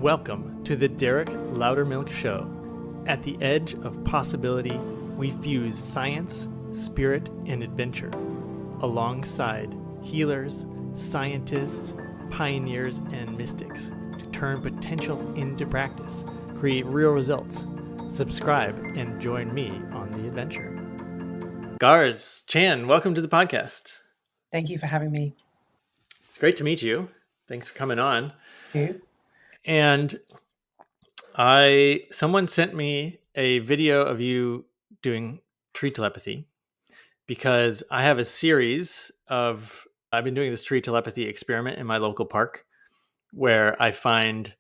Welcome to the Derek Loudermilk Show. At the edge of possibility, we fuse science, spirit, and adventure alongside healers, scientists, pioneers, and mystics to turn potential into practice, create real results. Subscribe and join me on the adventure. Garz, Chan, welcome to the podcast. Thank you for having me. It's great to meet you. Thanks for coming on. You? And someone sent me a video of you doing tree telepathy because I have a series of I've been doing this tree telepathy experiment in my local park where I find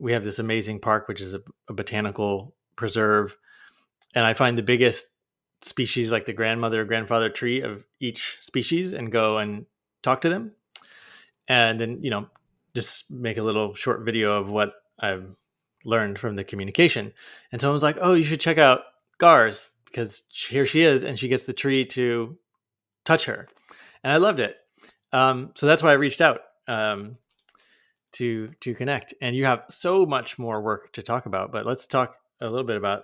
we have this amazing park, which is a botanical preserve, and I find the biggest species, like the grandmother or grandfather tree of each species, and go and talk to them, and then just make a little short video of what I've learned from the communication. And someone was like, "Oh, you should check out Garz because here she is, and she gets the tree to touch her," and I loved it. So that's why I reached out to connect. And you have so much more work to talk about, but let's talk a little bit about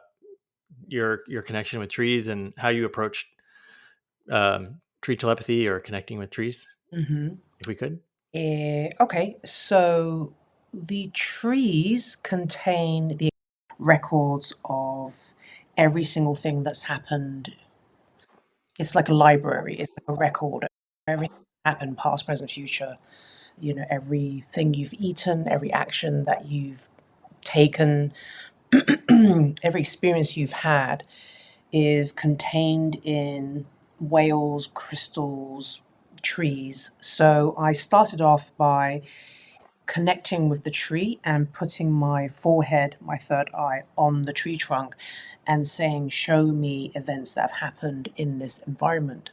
your connection with trees and how you approached tree telepathy or connecting with trees, if we could. Okay, so the trees contain the records of every single thing that's happened. It's like a library. It's like a record of everything that's happened, past, present, future. You know, everything you've eaten, every action that you've taken, every experience you've had is contained in whales, crystals, trees. So I started off by connecting with the tree and putting my forehead, my third eye, on the tree trunk and saying, "Show me events that have happened in this environment."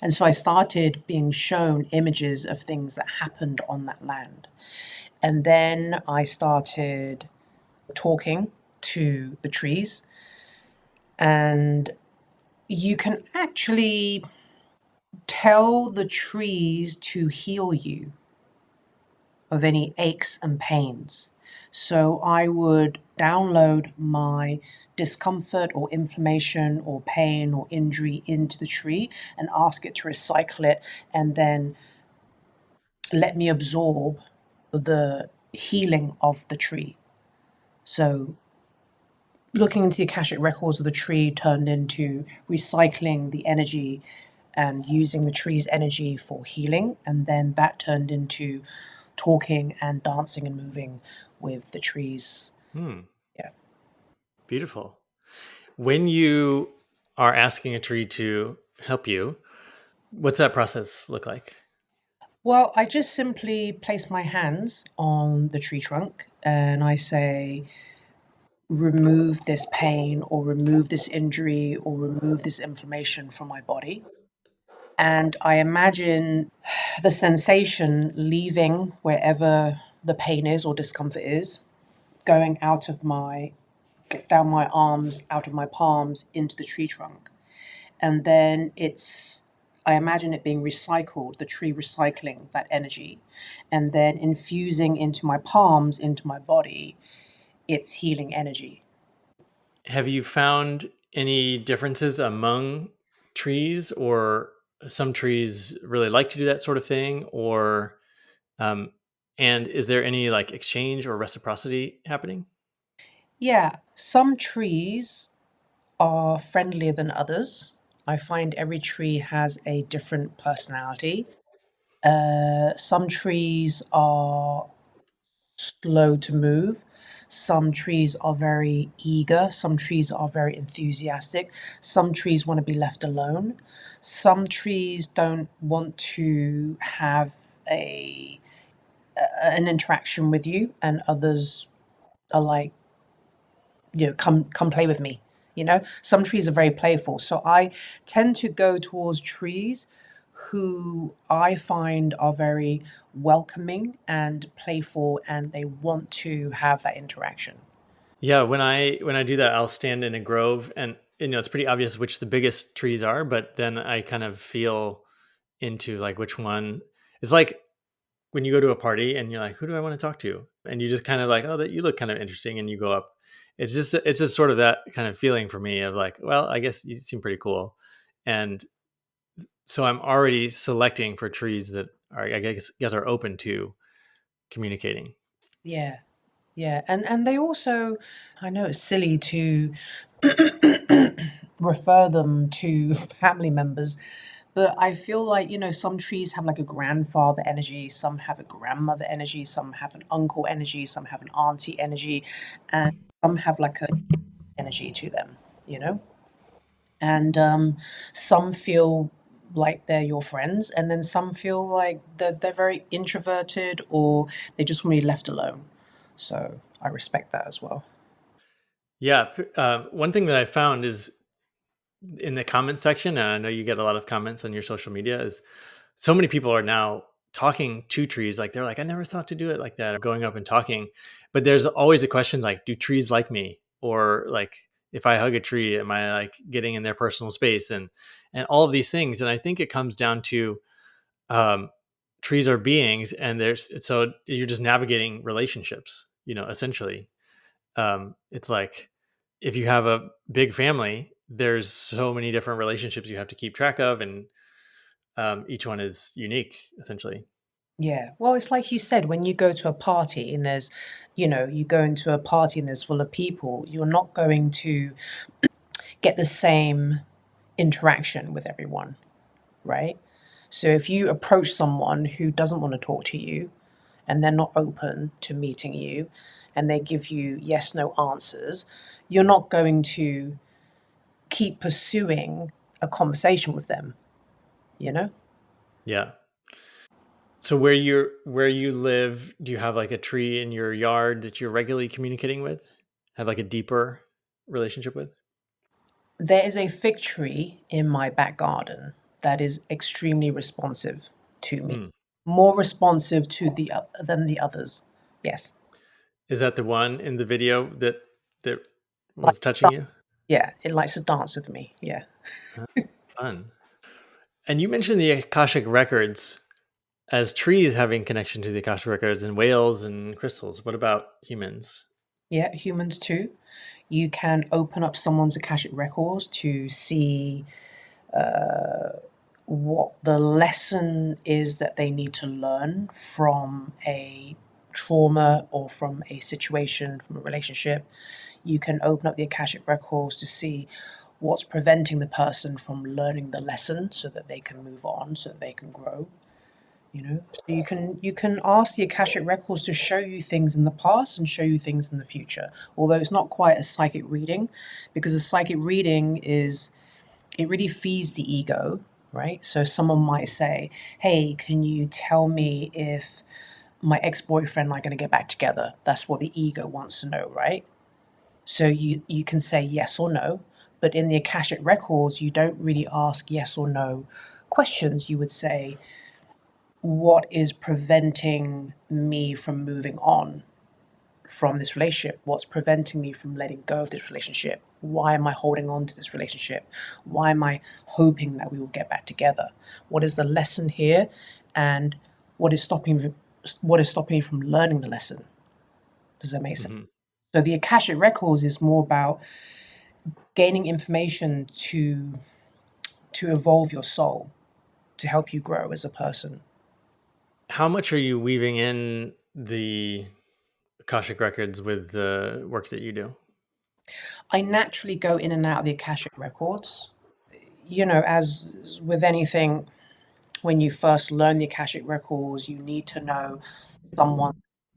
And so I started being shown images of things that happened on that land. And then I started talking to the trees, and you can actually tell the trees to heal you of any aches and pains. So I would download my discomfort or inflammation or pain or injury into the tree and ask it to recycle it and then let me absorb the healing of the tree. So looking into the Akashic records of the tree turned into recycling the energy and using the tree's energy for healing. And then that turned into talking and dancing and moving with the trees. Yeah. Beautiful. When you are asking a tree to help you, what's that process look like? Well, I just simply place my hands on the tree trunk and I say, remove this pain or remove this injury or remove this inflammation from my body. And I imagine the sensation leaving wherever the pain is or discomfort is, going down my arms, out of my palms, into the tree trunk. And then I imagine it being recycled, the tree recycling that energy, and then infusing into my palms, into my body, its healing energy. Have you found any differences among trees, or some trees really like to do that sort of thing, or and is there any like exchange or reciprocity happening? Yeah, some trees are friendlier than others. I find every tree has a different personality. Some trees are slow to move. Some trees are very eager. Some trees are very enthusiastic. Some trees want to be left alone. Some trees don't want to have an interaction with you, and others are like, come play with me. Some trees are very playful. So I tend to go towards trees who I find are very welcoming and playful, and they want to have that interaction. Yeah, when I do that, I'll stand in a grove, and it's pretty obvious which the biggest trees are, but then I kind of feel into like which one is like when you go to a party and you're like, who do I want to talk to? And you just kind of like, oh, that you look kind of interesting, and you go up. It's just sort of that kind of feeling for me of like, well, I guess you seem pretty cool, and so I'm already selecting for trees that are, I guess are open to communicating. Yeah, yeah, and they also, I know it's silly to refer them to family members, but I feel like, some trees have like a grandfather energy, some have a grandmother energy, some have an uncle energy, some have an auntie energy, and some have like a energy to them, you know? And some feel like they're your friends, and then some feel like they're very introverted or they just want to be left alone. So I respect that as well. Yeah, one thing that I found is in the comment section, and I know you get a lot of comments on your social media, is so many people are now talking to trees. Like they're like, I never thought to do it like that, or going up and talking. But there's always a question like, do trees like me? Or like, if I hug a tree, am I like getting in their personal space? And all of these things. And I think it comes down to um, trees are beings, and there's so you're just navigating relationships. Essentially, it's like if you have a big family, there's so many different relationships you have to keep track of, and each one is unique, essentially. Yeah. Well, it's like you said, when you go to a party and you go into a party and there's full of people, you're not going to get the same interaction with everyone, right? So if you approach someone who doesn't want to talk to you and they're not open to meeting you and they give you yes, no answers, you're not going to keep pursuing a conversation with them, you know? Yeah. So where you live, do you have like a tree in your yard that you're regularly communicating with? Have like a deeper relationship with? There is a fig tree in my back garden that is extremely responsive to me, Hmm. more responsive to than the others. Yes, Is that the one in the video that like was touching you? yeah, it likes to dance with me. Yeah, Huh, fun. And you mentioned the Akashic records as trees having connection to the Akashic records, and whales and crystals. What about humans? yeah, humans too. You can open up someone's Akashic records to see what the lesson is that they need to learn from a trauma or from a situation, from a relationship. You can open up the Akashic records to see what's preventing the person from learning the lesson so that they can move on, so that they can grow. So you can ask the Akashic records to show you things in the past and show you things in the future. Although it's not quite a psychic reading, because a psychic reading is, it really feeds the ego, right? So someone might say, hey, can you tell me if my ex-boyfriend and I are going to get back together? That's what the ego wants to know, right? So you can say yes or no, but in the Akashic records, you don't really ask yes or no questions. You would say, what is preventing me from moving on from this relationship? What's preventing me from letting go of this relationship? Why am I holding on to this relationship? Why am I hoping that we will get back together? What is the lesson here? And what is stopping what is stopping me from learning the lesson? Does that make sense? Hmm. So the Akashic Records is more about gaining information to evolve your soul, to help you grow as a person. How much are you weaving in the Akashic records with the work that you do? I naturally go in and out of the Akashic Records. As with anything, when you first learn the Akashic Records, you need to know someone's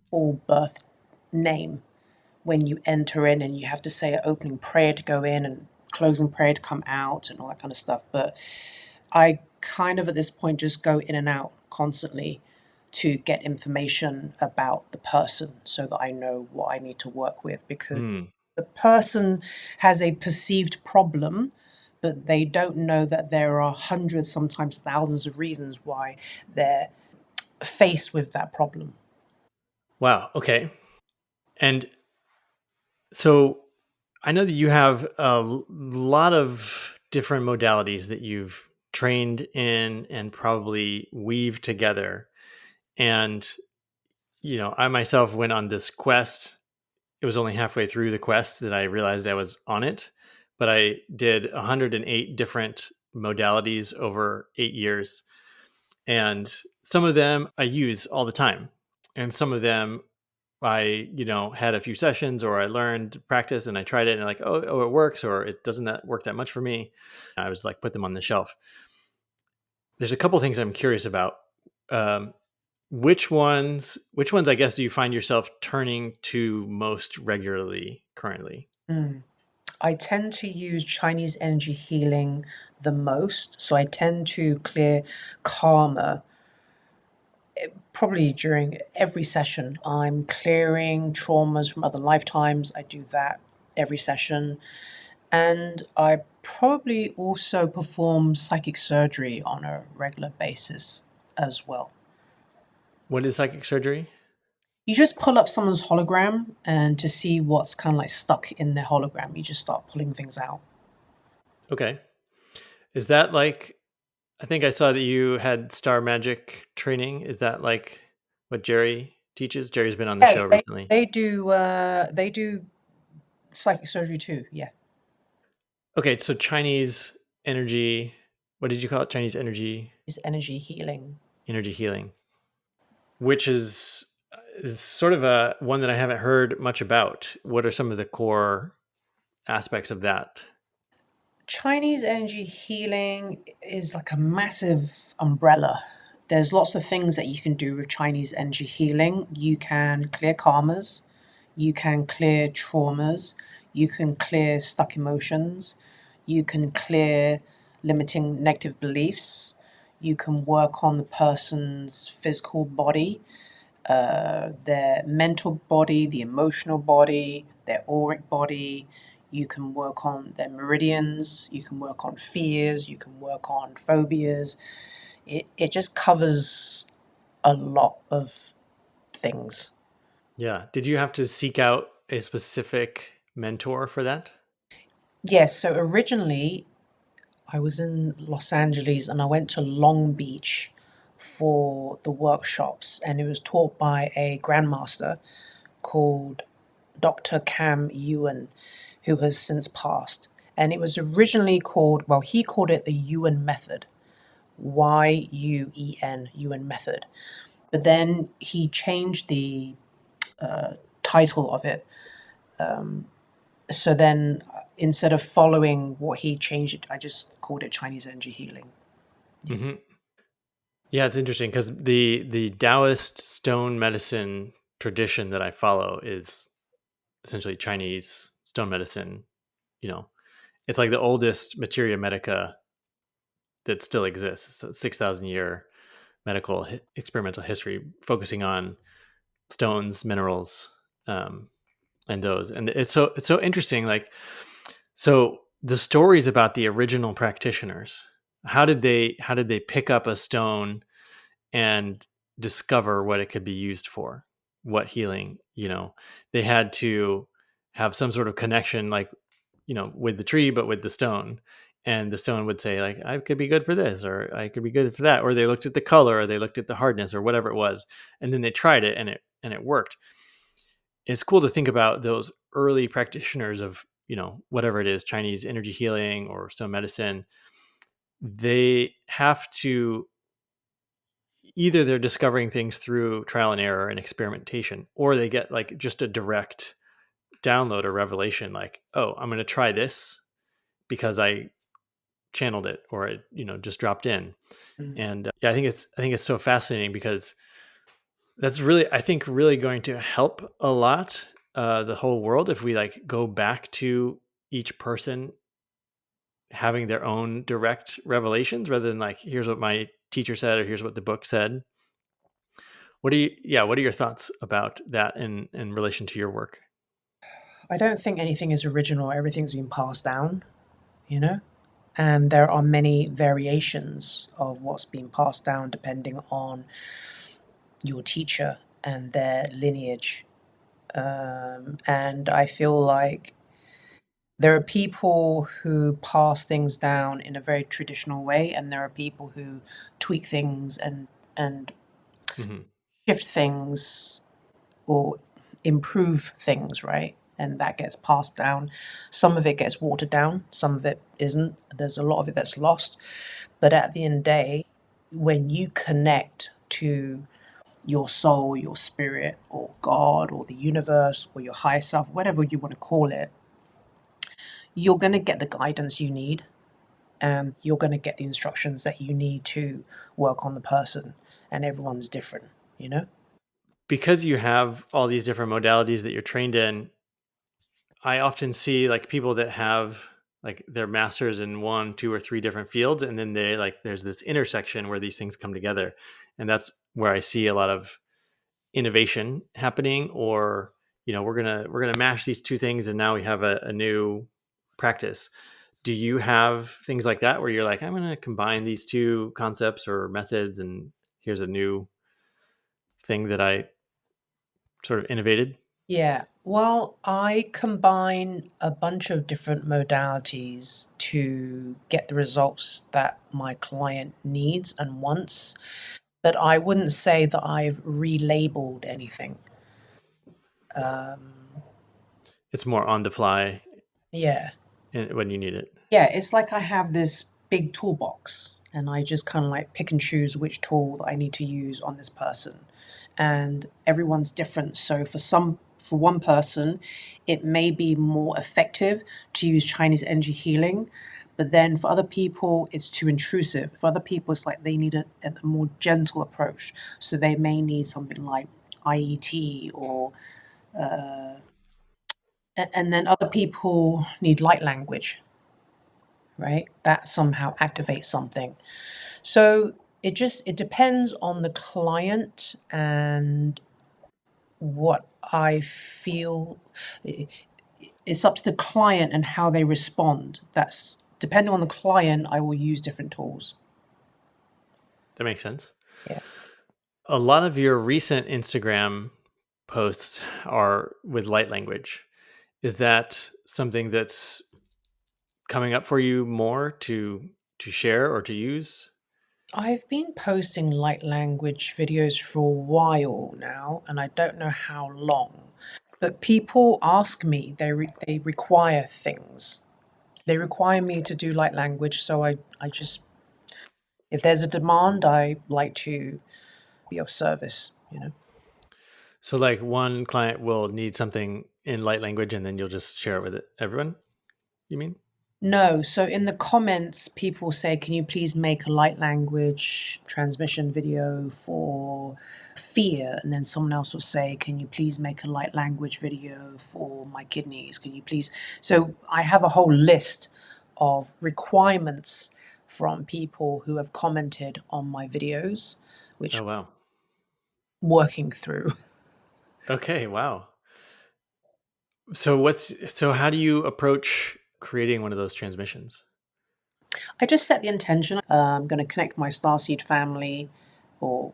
full birth name when you enter in, and you have to say an opening prayer to go in and closing prayer to come out and all that kind of stuff. But I kind of at this point just go in and out constantly to get information about the person so that I know what I need to work with, because Hmm. the person has a perceived problem, but they don't know that there are hundreds, sometimes thousands of reasons why they're faced with that problem. Wow. Okay. And so I know that you have lot of different modalities that you've trained in and probably weave together. And, I myself went on this quest. It was only halfway through the quest that I realized I was on it, but I did 108 different modalities over 8 years. And some of them I use all the time. And some of them I, had a few sessions, or I learned practice and I tried it and like, oh, it works, or it doesn't work that much for me. I was like, put them on the shelf. There's a couple things I'm curious about. Um, which ones I guess do you find yourself turning to most regularly currently? Mm. I tend to use Chinese energy healing the most. So I tend to clear karma probably during every session. I'm clearing traumas from other lifetimes. I do that every session. And I probably also perform psychic surgery on a regular basis as well. What is psychic surgery? You just pull up someone's hologram and to see what's kind of like stuck in their hologram, you just start pulling things out. Okay. Is that like, I think I saw that you had star magic training. Is that like what Jerry teaches? Jerry's been on the Yeah, show they, recently. they do they do psychic surgery too. Yeah, Okay, so Chinese energy, what did you call it? Chinese is energy healing. energy healing, which is sort of a one that I haven't heard much about. What are some of the core aspects of that? Chinese energy healing is like a massive umbrella. There's lots of things that you can do with Chinese energy healing. You can clear karmas, you can clear traumas, you can clear stuck emotions, you can clear limiting negative beliefs, you can work on the person's physical body, their mental body, the emotional body, their auric body. You can work on their meridians, you can work on fears, you can work on phobias. It just covers a lot of things. Yeah. Did you have to seek out a specific mentor for that? Yes, so originally I was in Los Angeles and I went to Long Beach for the workshops, and it was taught by a grandmaster called Dr. Cam Ewan, who has since passed. And it was originally called, well, he called it the Ewan Method, Yuen, Ewan Method. But then he changed the title of it. So then instead of following what he changed it, I just called it Chinese Energy Healing. Yeah. Hmm. Yeah, it's interesting because the Taoist stone medicine tradition that I follow is essentially Chinese stone medicine. You know, it's like the oldest materia medica that still exists. So 6,000 year medical experimental history focusing on stones, minerals, um, and those. And it's so interesting. Like, so the stories about the original practitioners. How did they pick up a stone and discover what it could be used for, what healing, they had to have some sort of connection, like, with the tree but with the stone, and the stone would say like, I could be good for this, or I could be good for that, or they looked at the color, or they looked at the hardness, or whatever it was, and then they tried it and it worked. It's cool to think about those early practitioners of, whatever it is, Chinese energy healing or stone medicine. They have to, either they're discovering things through trial and error and experimentation, or they get like just a direct download or revelation, like, oh, I'm going to try this because I channeled it, or it, just dropped in. Mm. And yeah, I think it's so fascinating because that's really, I think, really going to help a lot, the whole world, if we like go back to each person having their own direct revelations, rather than like, here's what my teacher said, or here's what the book said. What are your thoughts about that in relation to your work? I don't think anything is original, everything's been passed down, you know? And there are many variations of what's been passed down depending on your teacher and their lineage. And I feel like there are people who pass things down in a very traditional way, and there are people who tweak things and Hmm. shift things or improve things, right? And that gets passed down. Some of it gets watered down, some of it isn't. There's a lot of it that's lost. But at the end of the day, when you connect to your soul, your spirit, or God, or the universe, or your higher self, whatever you want to call it, you're going to get the guidance you need, and you're going to get the instructions that you need to work on the person. And everyone's different, you know? Because you have all these different modalities that you're trained in, I often see like people that have like their masters in one, two, or three different fields, and then they like there's this intersection where these things come together, and that's where I see a lot of innovation happening. Or we're gonna mash these two things, and now we have a new practice. Do you have things like that where you're like, I'm gonna combine these two concepts or methods, and here's a new thing that I sort of innovated? Yeah, well, I combine a bunch of different modalities to get the results that my client needs and wants, but I wouldn't say that I've relabeled anything. Um, It's more on the fly yeah. when you need it. Yeah, it's like I have this big toolbox and I just kind of like pick and choose which tool that I need to use on this person. And everyone's different. So for one person, it may be more effective to use Chinese energy healing, but then for other people, it's too intrusive. For other people, it's like they need a more gentle approach. So they may need something like IET or, and then other people need light language, right? That somehow activates something. So it depends on the client and what I feel. It's up to the client and how they respond. That's depending on the client, I will use different tools. That makes sense. Yeah. A lot of your recent Instagram posts are with light language. Is that something that's coming up for you more to share or to use? I've been posting light language videos for a while now, and I don't know how long. But people ask me, they require things. They require me to do light language, so I just, if there's a demand, I like to be of service, you know. So like one client will need something in light language and then you'll just share it with everyone, you mean? No, so in the comments, people say, can you please make a light language transmission video for fear? And then someone else will say, can you please make a light language video for my kidneys? Can you please? So I have a whole list of requirements from people who have commented on my videos, which Oh wow. I'm working through. Okay, wow. So how do you approach creating one of those transmissions? I just set the intention. I'm going to connect my Starseed family or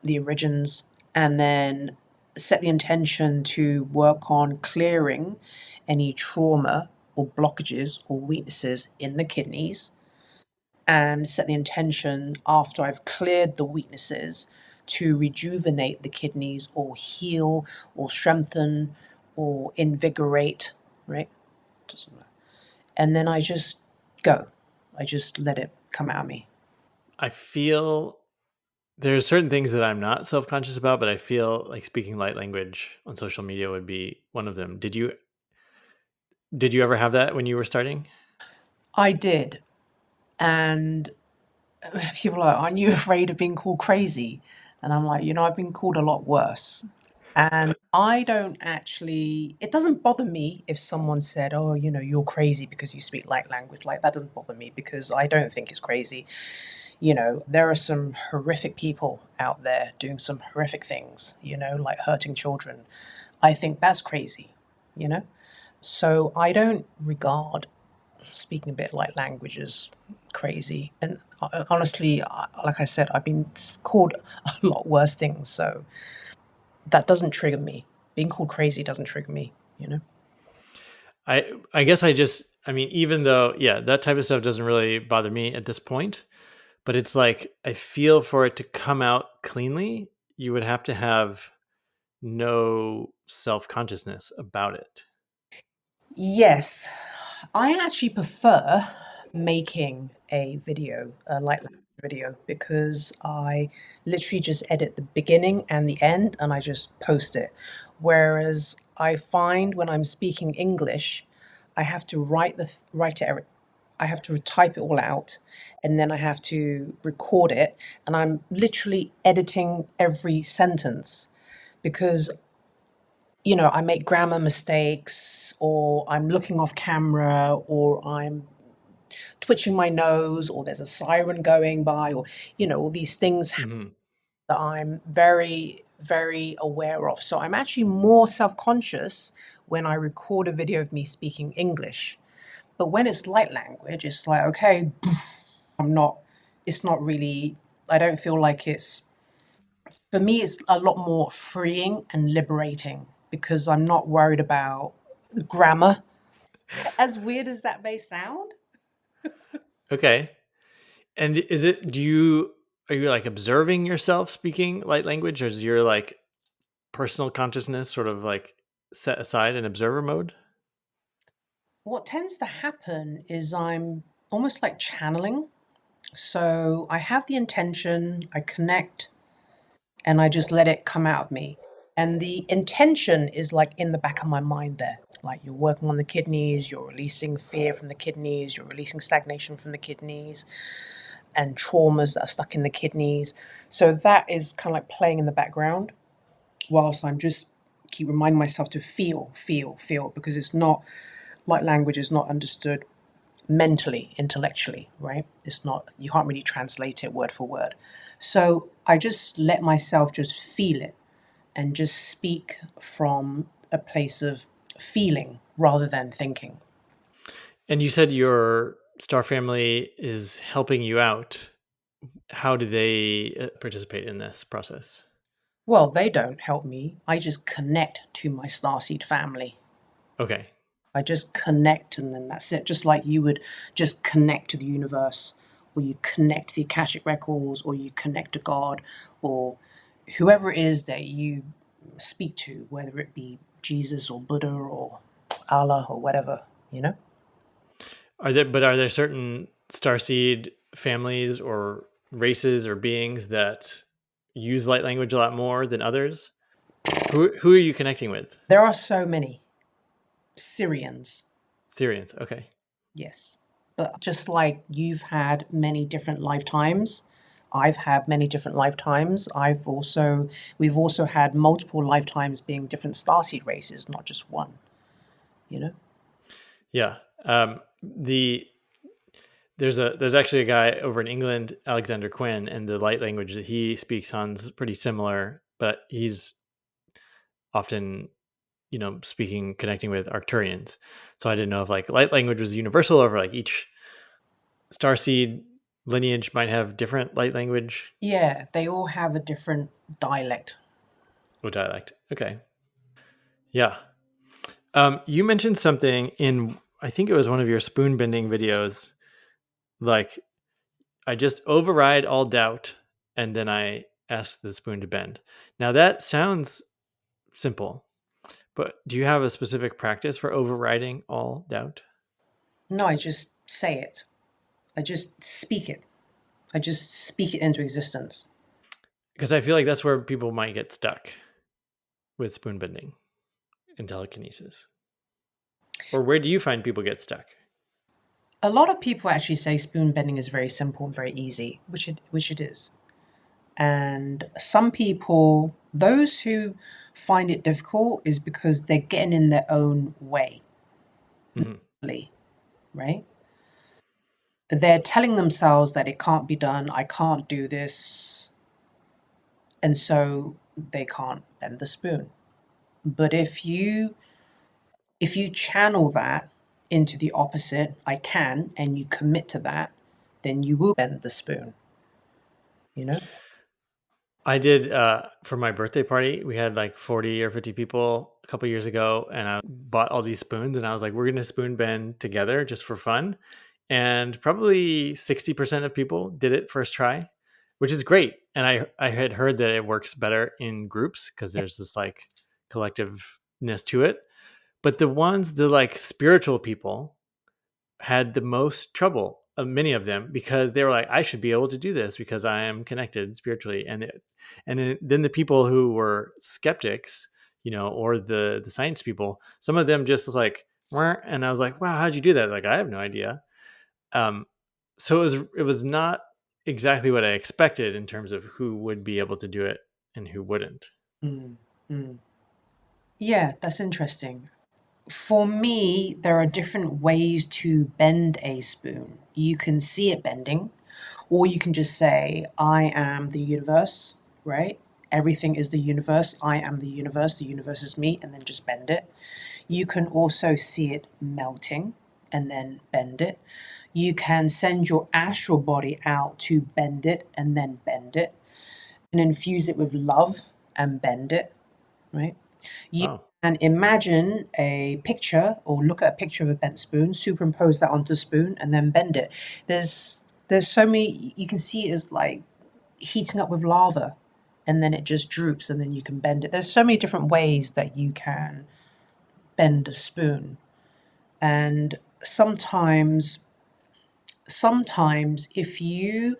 the origins, and then set the intention to work on clearing any trauma or blockages or weaknesses in the kidneys, and set the intention after I've cleared the weaknesses to rejuvenate the kidneys or heal or strengthen or invigorate, right? And then I just go. I just let it come out of me. I feel there's certain things that I'm not self-conscious about, but I feel like speaking light language on social media would be one of them. Did you ever have that when you were starting? I did. And people are like, aren't you afraid of being called crazy? And I'm like, I've been called a lot worse. And I don't actually, it doesn't bother me if someone said, oh, you're crazy because you speak light language. Like, that doesn't bother me because I don't think it's crazy. There are some horrific people out there doing some horrific things, like hurting children. I think that's crazy, you know? So I don't regard speaking a bit like languages crazy. And honestly, like I said, I've been called a lot worse things, so that doesn't trigger me. Being called crazy doesn't trigger me. I guess I mean, even though, yeah, that type of stuff doesn't really bother me at this point, but it's like I feel for it to come out cleanly, you would have to have no self-consciousness about it. Yes, I actually prefer making a video, a light language video, because I literally just edit the beginning and the end and I just post it. Whereas I find when I'm speaking English, I have to write it, I have to type it all out and then I have to record it, and I'm literally editing every sentence because I make grammar mistakes, or I'm looking off camera, or I'm twitching my nose, or there's a siren going by, or, all these things Hmm. that I'm very, very aware of. So I'm actually more self conscious when I record a video of me speaking English. But when it's light language, it's like, okay, I'm not, it's not really, I don't feel like for me, it's a lot more freeing and liberating because I'm not worried about the grammar. As weird as that may sound. Okay. And is it, are you like observing yourself speaking light language, or is your like personal consciousness sort of like set aside in observer mode? What tends to happen is I'm almost like channeling. So I have the intention, I connect, and I just let it come out of me. And the intention is like in the back of my mind there. Like you're working on the kidneys, you're releasing fear from the kidneys, you're releasing stagnation from the kidneys, and traumas that are stuck in the kidneys. So that is kind of like playing in the background whilst I'm just keep reminding myself to feel, feel, feel, because it's not like language is not understood mentally, intellectually, right? It's not, you can't really translate it word for word. So I just let myself just feel it and just speak from a place of feeling rather than thinking. And you said your star family is helping you out. How do they participate in this process? Well, they don't help me. I just connect to my starseed family. Okay. I just connect and then that's it. Just like you would just connect to the universe, or you connect to the Akashic records, or you connect to God, or whoever it is that you speak to, whether it be Jesus or Buddha or Allah or whatever, you know? Are there certain starseed families or races or beings that use light language a lot more than others? Who are you connecting with? There are so many Syrians, Syrians. Okay. yes. But just like you've had many different lifetimes, I've had many different lifetimes. We've also had multiple lifetimes being different starseed races, not just one, you know? Yeah. There's actually a guy over in England, Alexander Quinn, and the light language that he speaks on is pretty similar, but he's often, speaking, connecting with Arcturians. So I didn't know if like light language was universal, or like each starseed lineage might have different light language Yeah, they all have a different dialect. or dialect. Okay. Yeah. You mentioned something in, I think it was one of your spoon bending videos, like I just override all doubt and then I ask the spoon to bend. Now that sounds simple, but do you have a specific practice for overriding all doubt? No, I just say it. I just speak it. I just speak it into existence. Because I feel like that's where people might get stuck with spoon bending and telekinesis. Or where do you find people get stuck? A lot of people actually say spoon bending is very simple and very easy, which it is. And some people, those who find it difficult, is because they're getting in their own way, Hmm. right? They're telling themselves that it can't be done, I can't do this, and so they can't bend the spoon. But if you channel that into the opposite, I can, and you commit to that, then you will bend the spoon, you know? I did for my birthday party. We had like 40 or 50 people a couple years ago, and I bought all these spoons. And I was like, we're going to spoon bend together just for fun. And probably 60% of people did it first try. which is great. And I had heard that it works better in groups because Yeah. there's this like collectiveness to it. But the like spiritual people had the most trouble, many of them, because they were like, I should be able to do this because I am connected spiritually. Then the people who were skeptics, or the science people, some of them just was like, "Wah," and I was like, wow, how'd you do that? Like, I have no idea. Um, so it was not exactly what I expected in terms of who would be able to do it and who wouldn't. Mm, mm. Yeah, that's interesting. For me, there are different ways to bend a spoon. You can see it bending, or you can just say, I am the universe, right? Everything is the universe. I am the universe is me, and then just bend it. You can also see it melting and then bend it. You can send your astral body out to bend it and then bend it and infuse it with love and bend it, right? You Wow. can imagine a picture or look at a picture of a bent spoon, superimpose that onto the spoon, and then bend it. There's so many, you can see it as like heating up with lava, and then it just droops, and then you can bend it. There's so many different ways that you can bend a spoon. And sometimes if you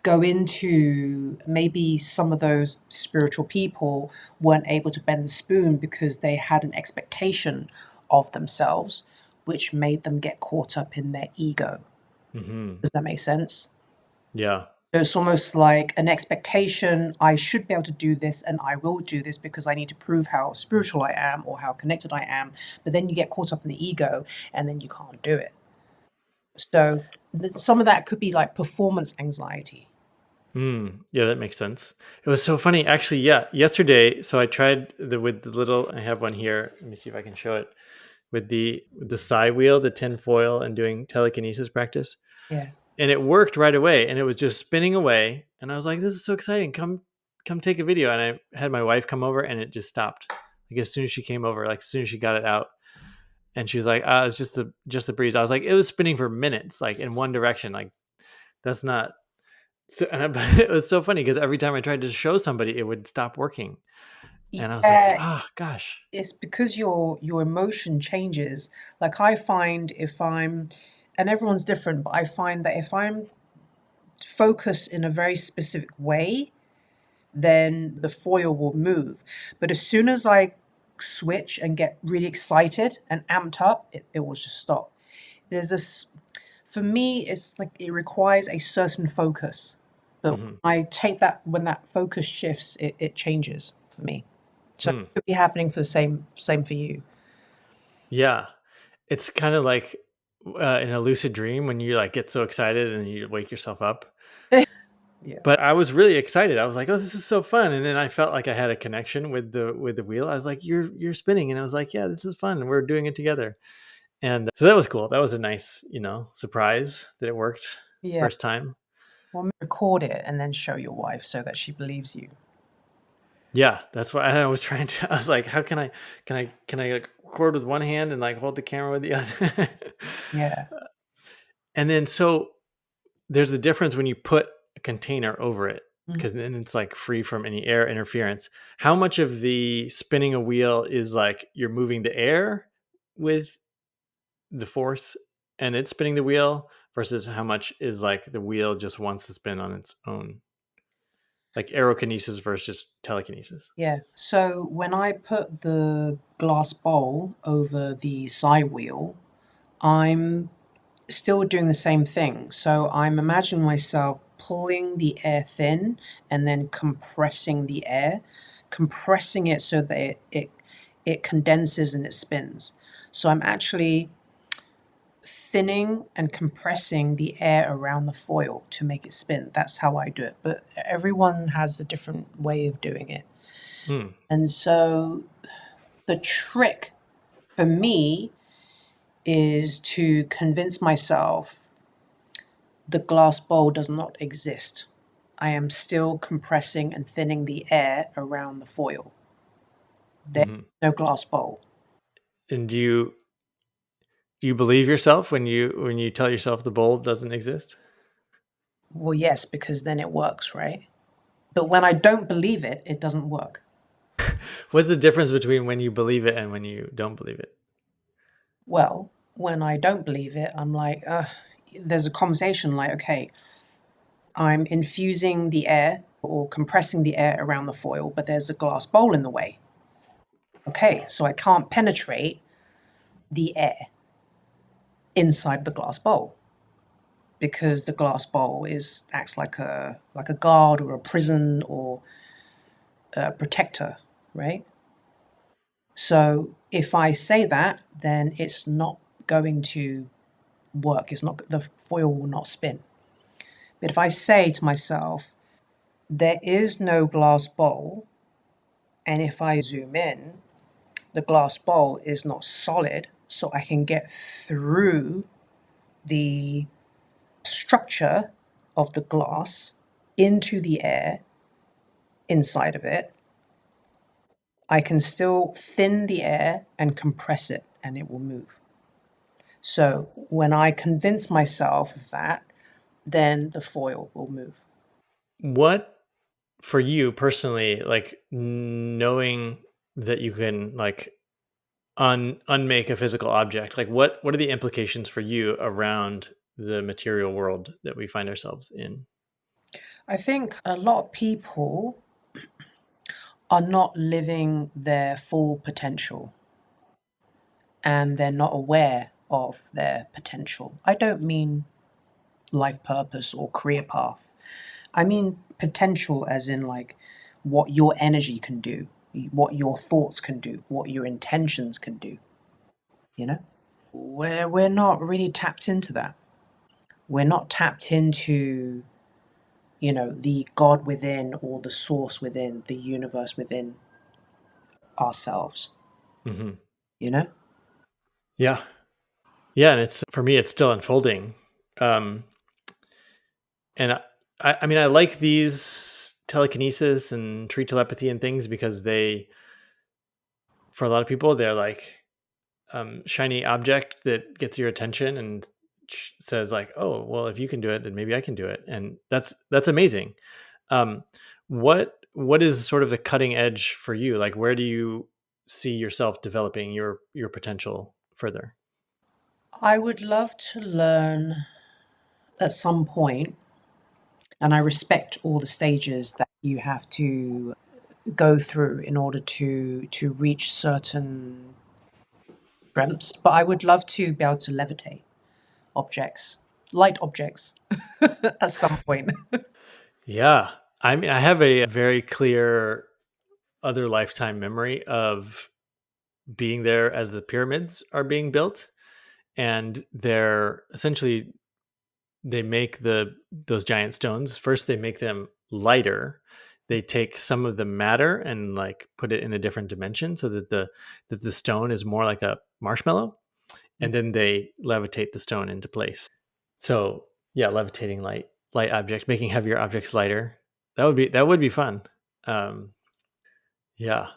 go into, maybe some of those spiritual people weren't able to bend the spoon because they had an expectation of themselves, which made them get caught up in their ego. Hmm. Does that make sense? Yeah. So it's almost like an expectation, I should be able to do this and I will do this because I need to prove how spiritual I am or how connected I am. But then you get caught up in the ego and then you can't do it. So some of that could be like performance anxiety. Yeah, that makes sense. It was so funny, actually. Yeah, yesterday. So I tried with the little. I have one here. Let me see if I can show it with the psi wheel, the tin foil, and doing telekinesis practice, Yeah. and it worked right away. And it was just spinning away, and I was like, "This is so exciting! Come take a video." And I had my wife come over, and it just stopped. Like as soon as she came over, like as soon as she got it out, and she was like, "Ah, it's just the breeze." I was like, "It was spinning for minutes, like in one direction. Like that's not." So, it was so funny because every time I tried to show somebody, it would stop working, and I was like, Yeah, "Oh gosh." it's because your emotion changes. Like I find if I'm, and everyone's different, but I find that if I'm focused in a very specific way, then the foil will move. But as soon as I switch and get really excited and amped up, it will just stop. There's this, for me, it's like it requires a certain focus. But Hmm. I take that, when that focus shifts, it changes for me. So it Hmm. could be happening for the same for you. Yeah, it's kind of like in a lucid dream when you like get so excited and you wake yourself up. Yeah. But I was really excited. I was like, "Oh, this is so fun!" And then I felt like I had a connection with the wheel. I was like, "You're spinning," and I was like, "Yeah, this is fun. We're doing it together." And so that was cool. That was a nice, surprise that it worked Yeah. first time. Well, record it and then show your wife so that she believes you. Yeah, that's why I was trying to. I was like, "How can I like, record with one hand and like hold the camera with the other?" Yeah. And then so there's a difference when you put a container over it Mhm. because then it's like free from any air interference. How much of the spinning a wheel is like you're moving the air with the force and it's spinning the wheel versus how much is like the wheel just wants to spin on its own? Like aerokinesis versus just telekinesis. Yeah. So when I put the glass bowl over the side wheel, I'm still doing the same thing. So I'm imagining myself pulling the air thin and then compressing the air, compressing it so that it condenses and it spins. So I'm actually thinning and compressing the air around the foil to make it spin. That's how I do it. But everyone has a different way of doing it. Hmm. And so the trick for me is to convince myself the glass bowl does not exist. I am still compressing and thinning the air around the foil. There's Hmm. no glass bowl. And do you believe yourself when you tell yourself the bowl doesn't exist? Well, yes, because then it works, right? But when I don't believe it, it doesn't work. What's the difference between when you believe it and when you don't believe it? Well, when I don't believe it, I'm like, there's a conversation like, okay, I'm infusing the air or compressing the air around the foil, but there's a glass bowl in the way. Okay, so I can't penetrate the air inside the glass bowl because the glass bowl is acts like a guard or a prison or a protector, right? So if I say that, then it's not going to work. It's not, the foil will not spin. But if I say to myself, there is no glass bowl, and if I zoom in, the glass bowl is not solid, so I can get through the structure of the glass into the air inside of it, I can still thin the air and compress it and it will move. So when I convince myself of that, then the foil will move. What for you personally, like knowing that you can like unmake a physical object, like what are the implications for you around the material world that we find ourselves in? I think a lot of people are not living their full potential and they're not aware of their potential. I don't mean life purpose or career path. I mean potential as in like what your energy can do, what your thoughts can do, what your intentions can do, you know? We're not really tapped into that. We're not tapped into, the God within or the source within, the universe within ourselves, Hmm. you know? Yeah. Yeah. And it's for me, it's still unfolding. Um, and I mean, I like these telekinesis and tree telepathy and things because they, for a lot of people, they're like shiny object that gets your attention and says like, "Oh, well, if you can do it, then maybe I can do it," and that's amazing. Um, what is sort of the cutting edge for you? Like, where do you see yourself developing your potential further? I would love to learn at some point, and I respect all the stages that you have to go through in order to reach certain strengths, but I would love to be able to levitate objects, light objects, at some point. Yeah, I mean, I have a very clear other lifetime memory of being there as the pyramids are being built, and they're essentially they make those giant stones. First, they make them lighter. They take some of the matter and like put it in a different dimension so that the stone is more like a marshmallow, and then they levitate the stone into place. So yeah, levitating light objects, making heavier objects lighter. That would be fun. Um, yeah.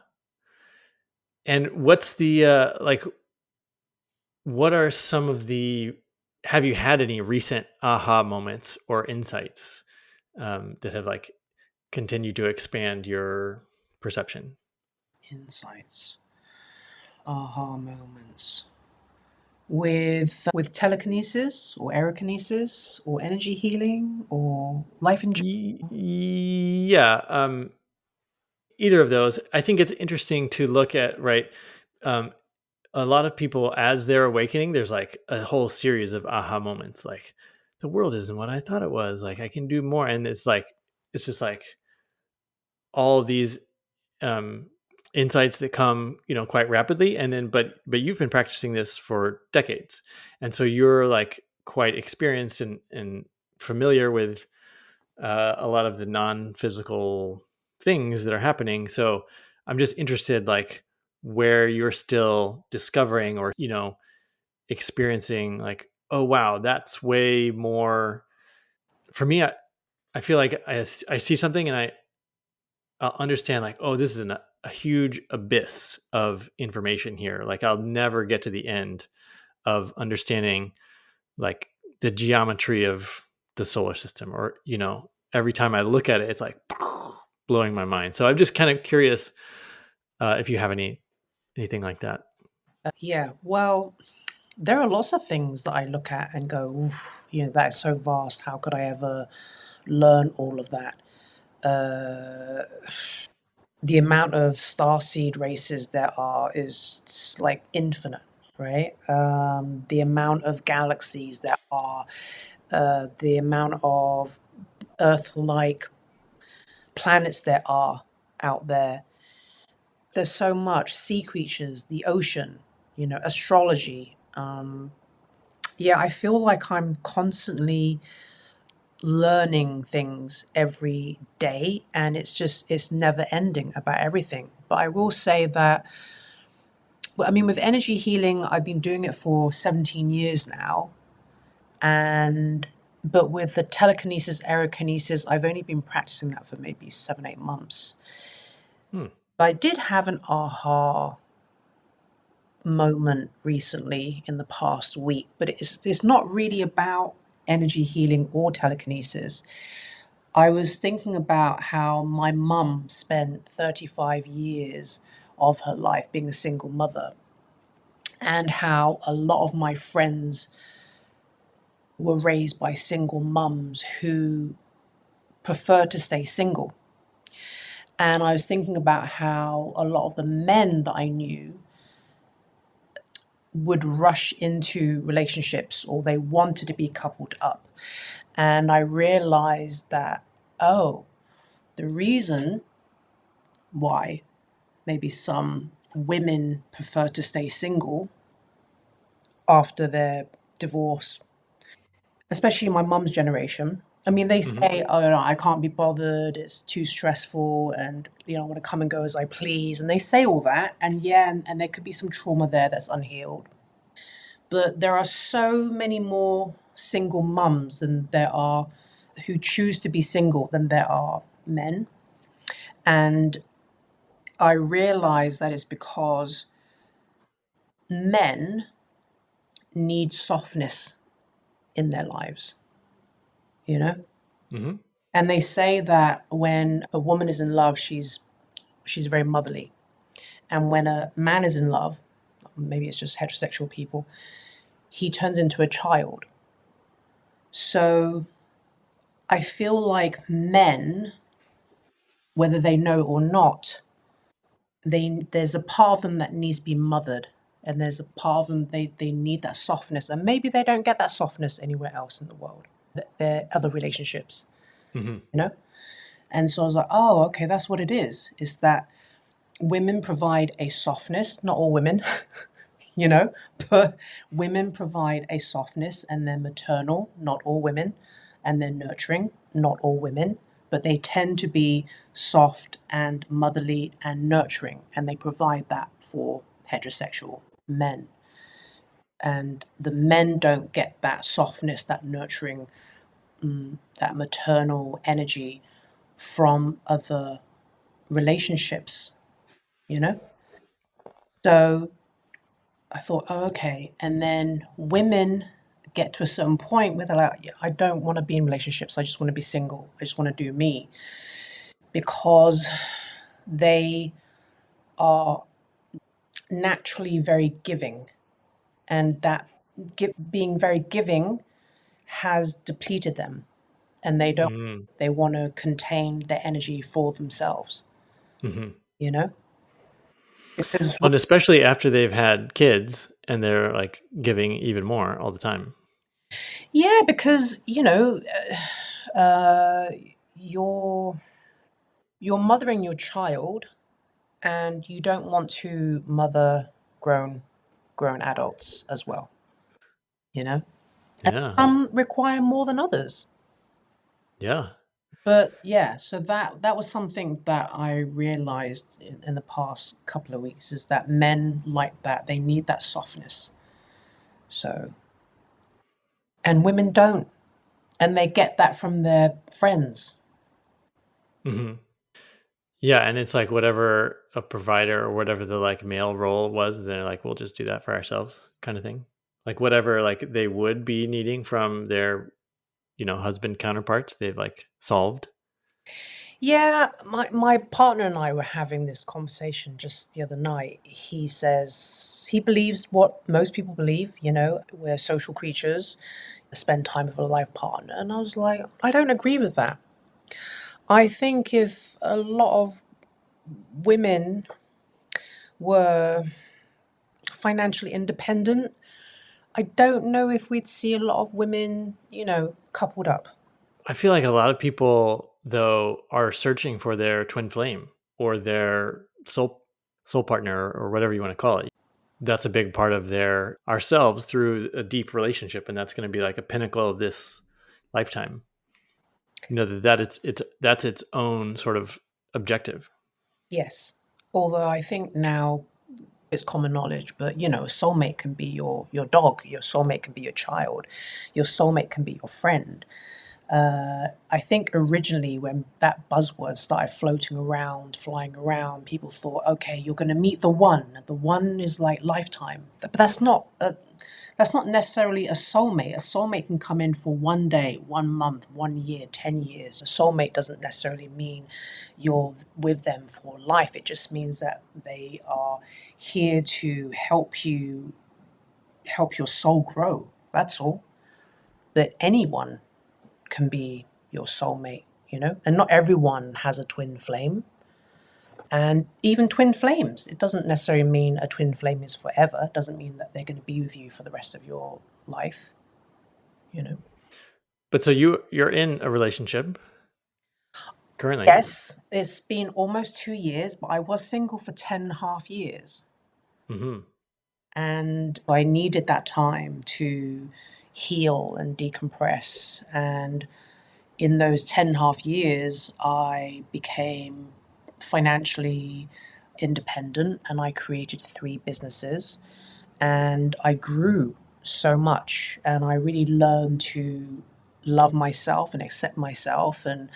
And what's the like? What are some of the? Have you had any recent aha moments or insights that have like continue to expand your perception? Insights, aha moments. With telekinesis or aerokinesis or energy healing or life in Yeah, either of those. I think it's interesting to look at, right? Um, a lot of people, as they're awakening, there's like a whole series of aha moments. Like, the world isn't what I thought it was. Like, I can do more, and it's just like all of these um, insights that come, quite rapidly. And then, but you've been practicing this for decades, and so you're like quite experienced and familiar with a lot of the non-physical things that are happening. So I'm just interested, like where you're still discovering or experiencing, like, oh wow, that's way more for me. I feel like I see something and I'll understand like, oh, this is a huge abyss of information here. Like I'll never get to the end of understanding like the geometry of the solar system, or every time I look at it, it's like blowing my mind. So I'm just kind of curious if you have anything like that. Yeah, well, there are lots of things that I look at and go, oof, that is so vast. How could I ever learn all of that? Uh, the amount of starseed races there are is like infinite, right? The amount of galaxies there are, the amount of Earth-like planets there are out there. There's so much sea creatures, the ocean, astrology. Yeah, I feel like I'm constantly learning things every day, and it's never ending about everything. But I will say that, well, I mean, with energy healing, I've been doing it for 17 years now, and but with the telekinesis, aerokinesis, I've only been practicing that for maybe 7, 8 months. Hmm. But I did have an aha moment recently in the past week, but it's not really about energy healing or telekinesis. I was thinking about how my mum spent 35 years of her life being a single mother, and how a lot of my friends were raised by single mums who preferred to stay single. And I was thinking about how a lot of the men that I knew would rush into relationships, or they wanted to be coupled up. And I realized that, oh, the reason why maybe some women prefer to stay single after their divorce, especially my mum's generation. I mean, they Hmm. say, oh, no, I can't be bothered, it's too stressful, and, I want to come and go as I please. And they say all that. And yeah, and there could be some trauma there that's unhealed. But there are so many more single mums than there are who choose to be single than there are men. And I realize that it's because men need softness in their lives, you know? Hmm. And they say that when a woman is in love, she's very motherly. And when a man is in love, maybe it's just heterosexual people, he turns into a child. So I feel like men, whether they know or not, there's a part of them that needs to be mothered, and there's a part of them they need that softness, and maybe they don't get that softness anywhere else in the world. Their other relationships, Hmm. you know. And so I was like, oh, okay, that's what it is that women provide a softness, not all women, you know, but women provide a softness, and they're maternal, not all women, and they're nurturing, not all women, but they tend to be soft and motherly and nurturing, and they provide that for heterosexual men. And the men don't get that softness, that nurturing, that maternal energy from other relationships, you know? So I thought, oh, okay. And then women get to a certain point where they're like, "Yeah, I don't want to be in relationships. I just want to be single. I just want to do me," because they are naturally very giving. And that being very giving has depleted them. And they don't, Hmm. they want to contain their energy for themselves, Hmm. you know? Because, And especially after they've had kids and they're like giving even more all the time. yeah, because, uh, you're, you're mothering your child, and you don't want to mother grown grown adults as well, you know. And Yeah. some require more than others. Yeah. But yeah, so that was something that I realized in the past couple of weeks, is that men like that. They need that softness. So, and women don't, and they get that from their friends. Hmm. Yeah, and it's like whatever a provider or whatever the like male role was, they're like, we'll just do that for ourselves, kind of thing. Like whatever like they would be needing from their, husband counterparts they've like solved? Yeah, my partner and I were having this conversation just the other night. He says he believes what most people believe, we're social creatures, spend time with a life partner. And I was like, I don't agree with that. I think if a lot of women were financially independent, I don't know if we'd see a lot of women, coupled up. I feel like a lot of people though are searching for their twin flame or their soul partner or whatever you want to call it. That's a big part of their ourselves through a deep relationship, and that's going to be like a pinnacle of this lifetime. That it's that's its own sort of objective. Yes. Although I think now it's common knowledge, but a soulmate can be your dog, your soulmate can be your child, your soulmate can be your friend. I think originally when that buzzword started floating around, flying around, people thought, okay, you're going to meet the one. The one is like lifetime, but that's not necessarily a soulmate. A soulmate can come in for one day, 1 month, 1 year, 10 years. A soulmate doesn't necessarily mean you're with them for life. It just means that they are here to help your soul grow. That's all. That anyone can be your soulmate, and not everyone has a twin flame. And even twin flames, it doesn't necessarily mean a twin flame is forever. It doesn't mean that they're going to be with you for the rest of your life, you know. But so you're in a relationship currently. Yes, it's been almost 2 years, but I was single for 10.5 years. Hmm. And I needed that time to heal and decompress. And in those 10.5 years, I became financially independent and I created 3 businesses and I grew so much and I really learned to love myself and accept myself and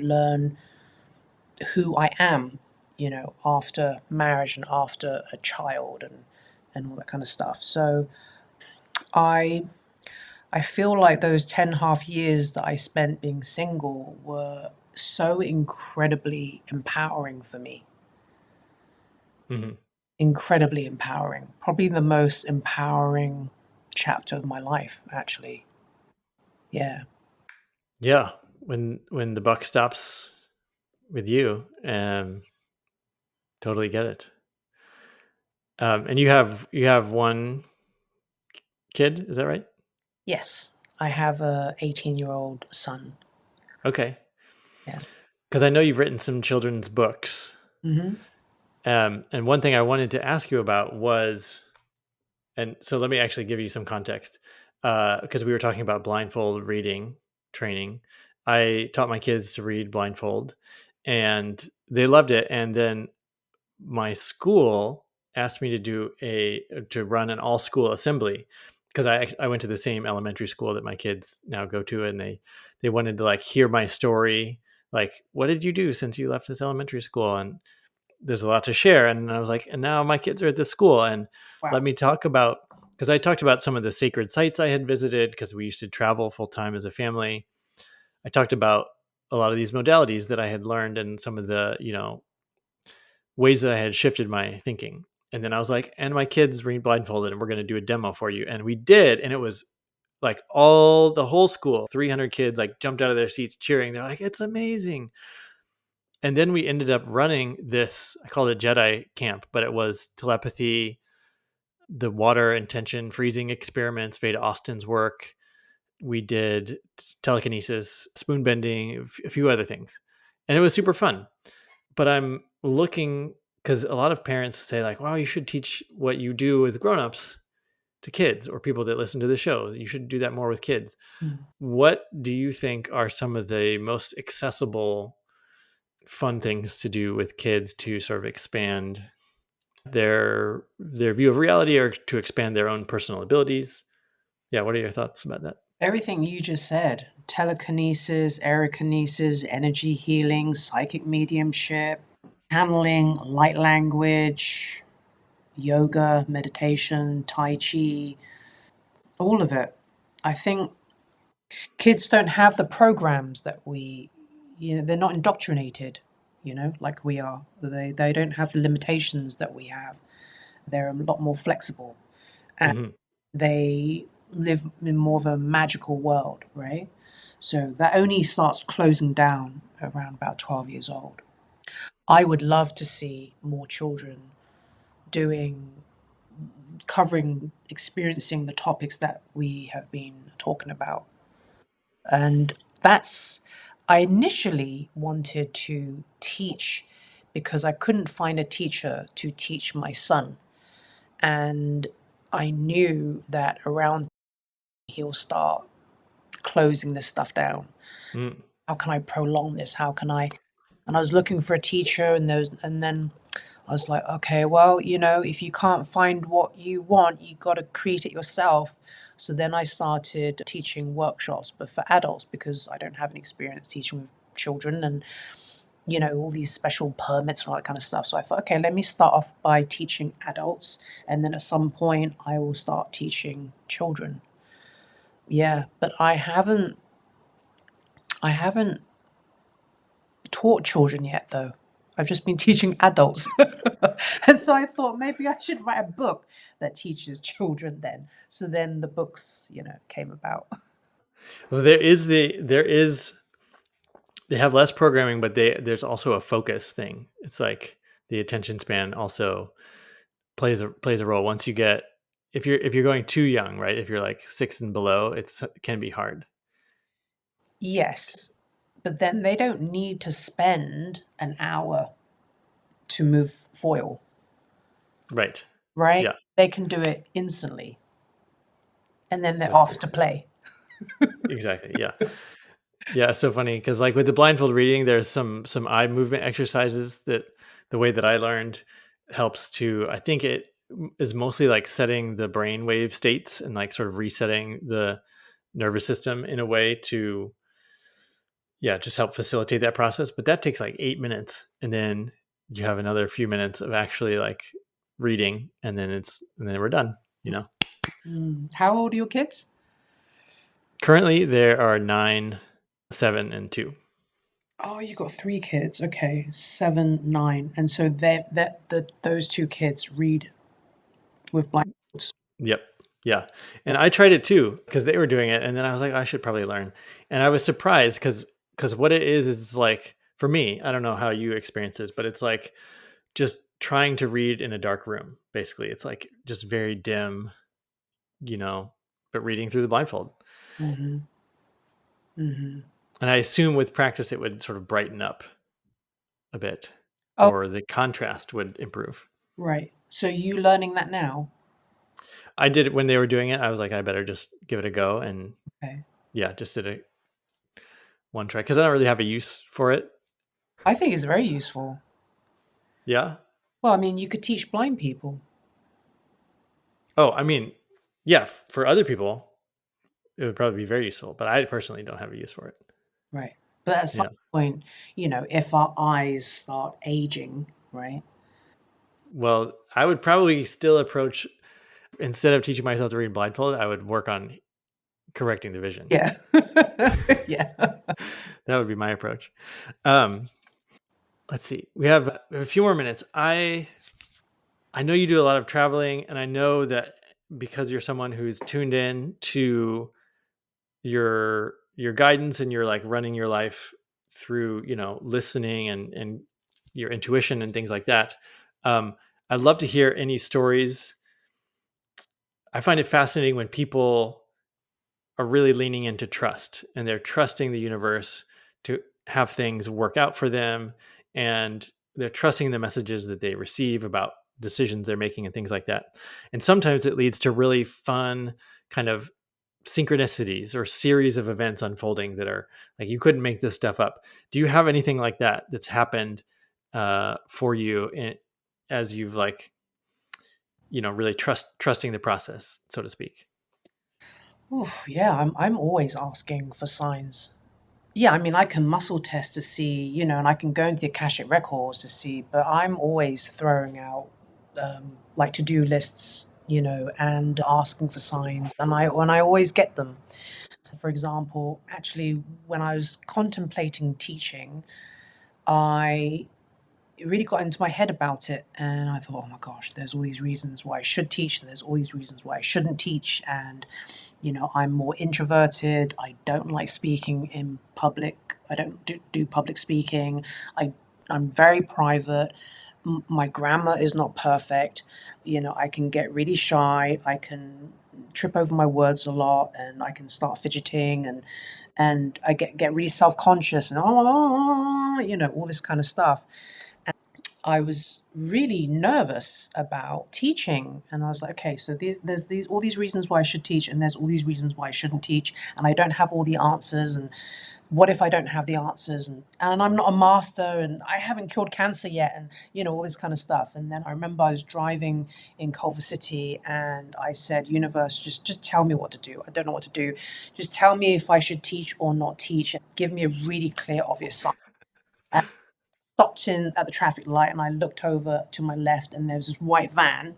learn who I am, after marriage and after a child and all that kind of stuff. So I I feel like those 10.5 years that I spent being single were so incredibly empowering for me. Hmm. Incredibly empowering. Probably the most empowering chapter of my life, actually. Yeah. Yeah, when the buck stops with you, totally get it. And you have one kid, is that right? Yes. I have a 18-year-old son. Okay, Yeah. because I know you've written some children's books. Hmm. And one thing I wanted to ask you about was, and so let me actually give you some context, because we were talking about blindfold reading training. I taught my kids to read blindfold, and they loved it. And then my school asked me to run an all school assembly because I went to the same elementary school that my kids now go to, and they wanted to like hear my story, like what did you do since you left this elementary school, and there's a lot to share. And I was like, and now my kids are at this school, and let Wow. me talk about, because I talked about some of the sacred sites I had visited because we used to travel full time as a family. I talked about a lot of these modalities that I had learned and some of the ways that I had shifted my thinking. And then I was like, and my kids read blindfolded and we're going to do a demo for you. And we did. And it was like the whole school, 300 kids, like jumped out of their seats cheering. They're like, it's amazing. And then we ended up running this, I called it Jedi camp, but it was telepathy, the water intention freezing experiments, Veda Austin's work. We did telekinesis, spoon bending, a few other things. And it was super fun. But I'm looking, because a lot of parents say like, wow, you should teach what you do with grown-ups to kids or people that listen to the show. You should do that more with kids. Mm. What do you think are some of the most accessible, fun things to do with kids to sort of expand their view of reality or to expand their own personal abilities? Yeah, what are your thoughts about that? Everything you just said, telekinesis, aerokinesis, energy healing, psychic mediumship, channeling, light language, yoga, meditation, Tai Chi, all of it. I think Kids don't have the programs that they're not indoctrinated, like we are. They don't have the limitations that we have. They're a lot more flexible, and Hmm. they live in more of a magical world, right? So that only starts closing down around about 12 years old. I would love to see more children doing, covering, experiencing the topics that we have been talking about. And that's, I initially wanted to teach because I couldn't find a teacher to teach my son. And I knew that around he'll start closing this stuff down. Mm. How can I prolong this? How can I? And I was looking for a teacher, and then I was like, okay, well, if you can't find what you want, you got to create it yourself. So then I started teaching workshops, but for adults, because I don't have any experience teaching with children and, all these special permits and all that kind of stuff. So I thought, okay, let me start off by teaching adults. And then at some point, I will start teaching children. Yeah, but I haven't taught children yet, though. I've just been teaching adults. And so I thought maybe I should write a book that teaches children then. So then the books, came about. Well, there is they have less programming, but there's also a focus thing. It's like the attention span also plays a role. Once you get if you're going too young, right? If you're like 6 and below, it can be hard. Yes, but then they don't need to spend an hour to move foil, Right. right? Yeah, They can do it instantly and then they're that's off true. to play. Exactly. Yeah. Yeah, it's so funny because like with the blindfold reading, there's some eye movement exercises that the way that I learned helps to. I think it is mostly like setting the brainwave states and like sort of resetting the nervous system in a way to yeah just help facilitate that process. But that takes like 8 minutes, and then you have another few minutes of actually like reading, and then we're done. You know, How old are your kids? currently there are 9, 7, and 2. Oh, you got three kids. Okay, 7, 9, and so those two kids read with blindfolds. Yep. Yeah. And I tried it too because they were doing it, and then I was like, I should probably learn. And I was surprised because what it is it's like for me, I don't know how you experience this, but it's like just trying to read in a dark room. Basically, it's like just very dim, you know, but reading through the blindfold. Hmm. Hmm. And I assume with practice, it would sort of brighten up a bit, Oh, or the contrast would improve. right. So you learning that now? I did it when they were doing it. I was like, I better just give it a go, and Okay. yeah, just did it one try because I don't really have a use for it. I think it's very useful. Yeah. Well, I mean, you could teach blind people, Oh, I mean, yeah, for other people, it would probably be very useful, but I personally don't have a use for it. right? But at some Yeah. point, if our eyes start aging, right? Well, I would probably still approach instead of teaching myself to read blindfolded, I would work on correcting the vision. Yeah. Yeah. That would be my approach. Um, let's see. We have a few more minutes. I know you do a lot of traveling, and I know that because you're someone who's tuned in to your guidance and you're like running your life through listening and your intuition and things like that. um, I'd love to hear any stories. I find it fascinating when people are really leaning into trust and they're trusting the universe to have things work out for them, and they're trusting the messages that they receive about decisions they're making and things like that. And sometimes it leads to really fun kind of synchronicities or series of events unfolding that are like you couldn't make this stuff up. Do you have anything like that that's happened for you as you've like really trusting the process, so to speak? Oof, yeah, I'm always asking for signs. Yeah, I mean, I can muscle test to see, and I can go into the Akashic records to see, but I'm always throwing out like to-do lists, and asking for signs, and I always get them. For example, actually, when I was contemplating teaching, I it really got into my head about it, and I thought, oh my gosh, there's all these reasons why I should teach, and there's all these reasons why I shouldn't teach. And I'm more introverted. I don't like speaking in public. I don't do public speaking. I'm very private. My grammar is not perfect. I can get really shy. I can trip over my words a lot, and I can start fidgeting, and I get really self-conscious, and all this kind of stuff. I was really nervous about teaching, and I was like, okay, so there's these all these reasons why I should teach, and there's all these reasons why I shouldn't teach, and I don't have all the answers, and what if I don't have the answers, and I'm not a master, and I haven't cured cancer yet, and all this kind of stuff. And then I remember I was driving in Culver City, and I said, universe, just tell me what to do. I don't know what to do. Just tell me if I should teach or not teach, and give me a really clear, obvious sign. Stopped in at the traffic light, and I looked over to my left, and there was this white van,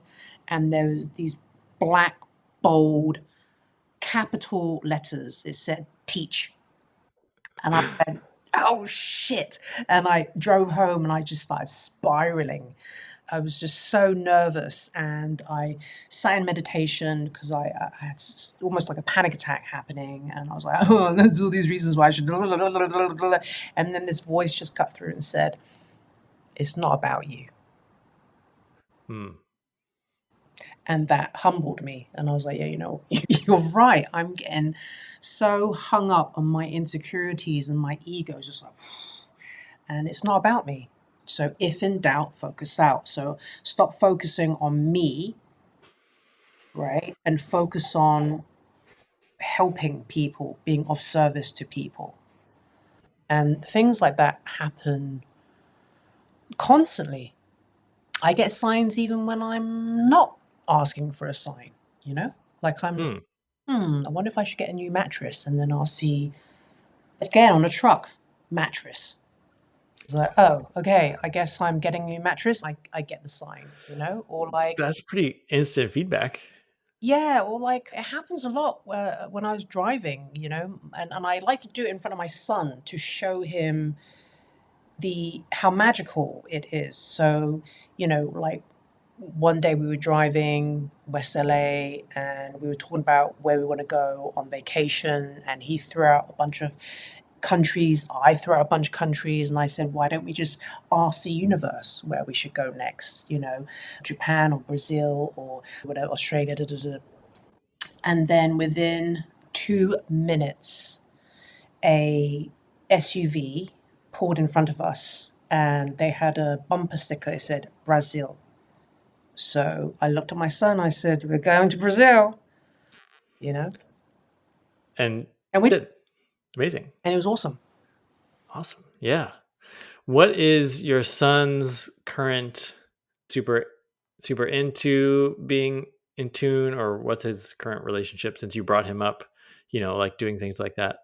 and there was these black, bold, capital letters. It said teach. And I went, oh shit. And I drove home, and I just started spiraling. I was just so nervous, and I sat in meditation because I had almost like a panic attack happening, and I was like, oh, there's all these reasons why I should. And then this voice just cut through and said, it's not about you. And that humbled me. And I was like, yeah, you're right. I'm getting so hung up on my insecurities and my ego, just like, and it's not about me. So if in doubt, focus out. So stop focusing on me, right? And focus on helping people, being of service to people. And things like that happen constantly. I get signs even when I'm not asking for a sign, Like I wonder if I should get a new mattress. And then I'll see, again, on a truck, mattress. It's like, oh, okay, I guess I'm getting a new mattress. I get the sign, Or like, That's pretty instant feedback. yeah, or like it happens a lot when I was driving, and I like to do it in front of my son to show him how magical it is. So, like one day we were driving West LA, and we were talking about where we want to go on vacation, and he threw out a bunch of countries, I threw out a bunch of countries, and I said, why don't we just ask the universe where we should go next, Japan or Brazil or whatever, Australia, da, da, da. And then within 2 minutes, a SUV pulled in front of us, and they had a bumper sticker that said Brazil. So I looked at my son, I said, we're going to Brazil, And we did. Amazing. And it was awesome. Awesome. Yeah. What is your son's current super into being in tune, or what's his current relationship since you brought him up, like doing things like that?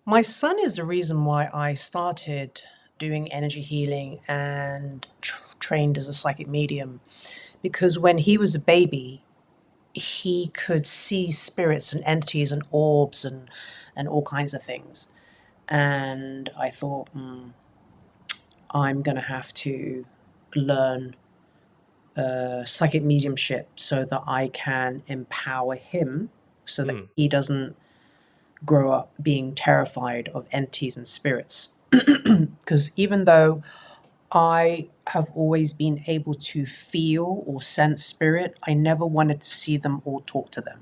My son is the reason why I started doing energy healing and trained as a psychic medium, because when he was a baby, he could see spirits and entities and orbs and all kinds of things. And I thought, I'm going to have to learn psychic mediumship so that I can empower him so that he doesn't grow up being terrified of entities and spirits. Because even though I have always been able to feel or sense spirit, I never wanted to see them or talk to them.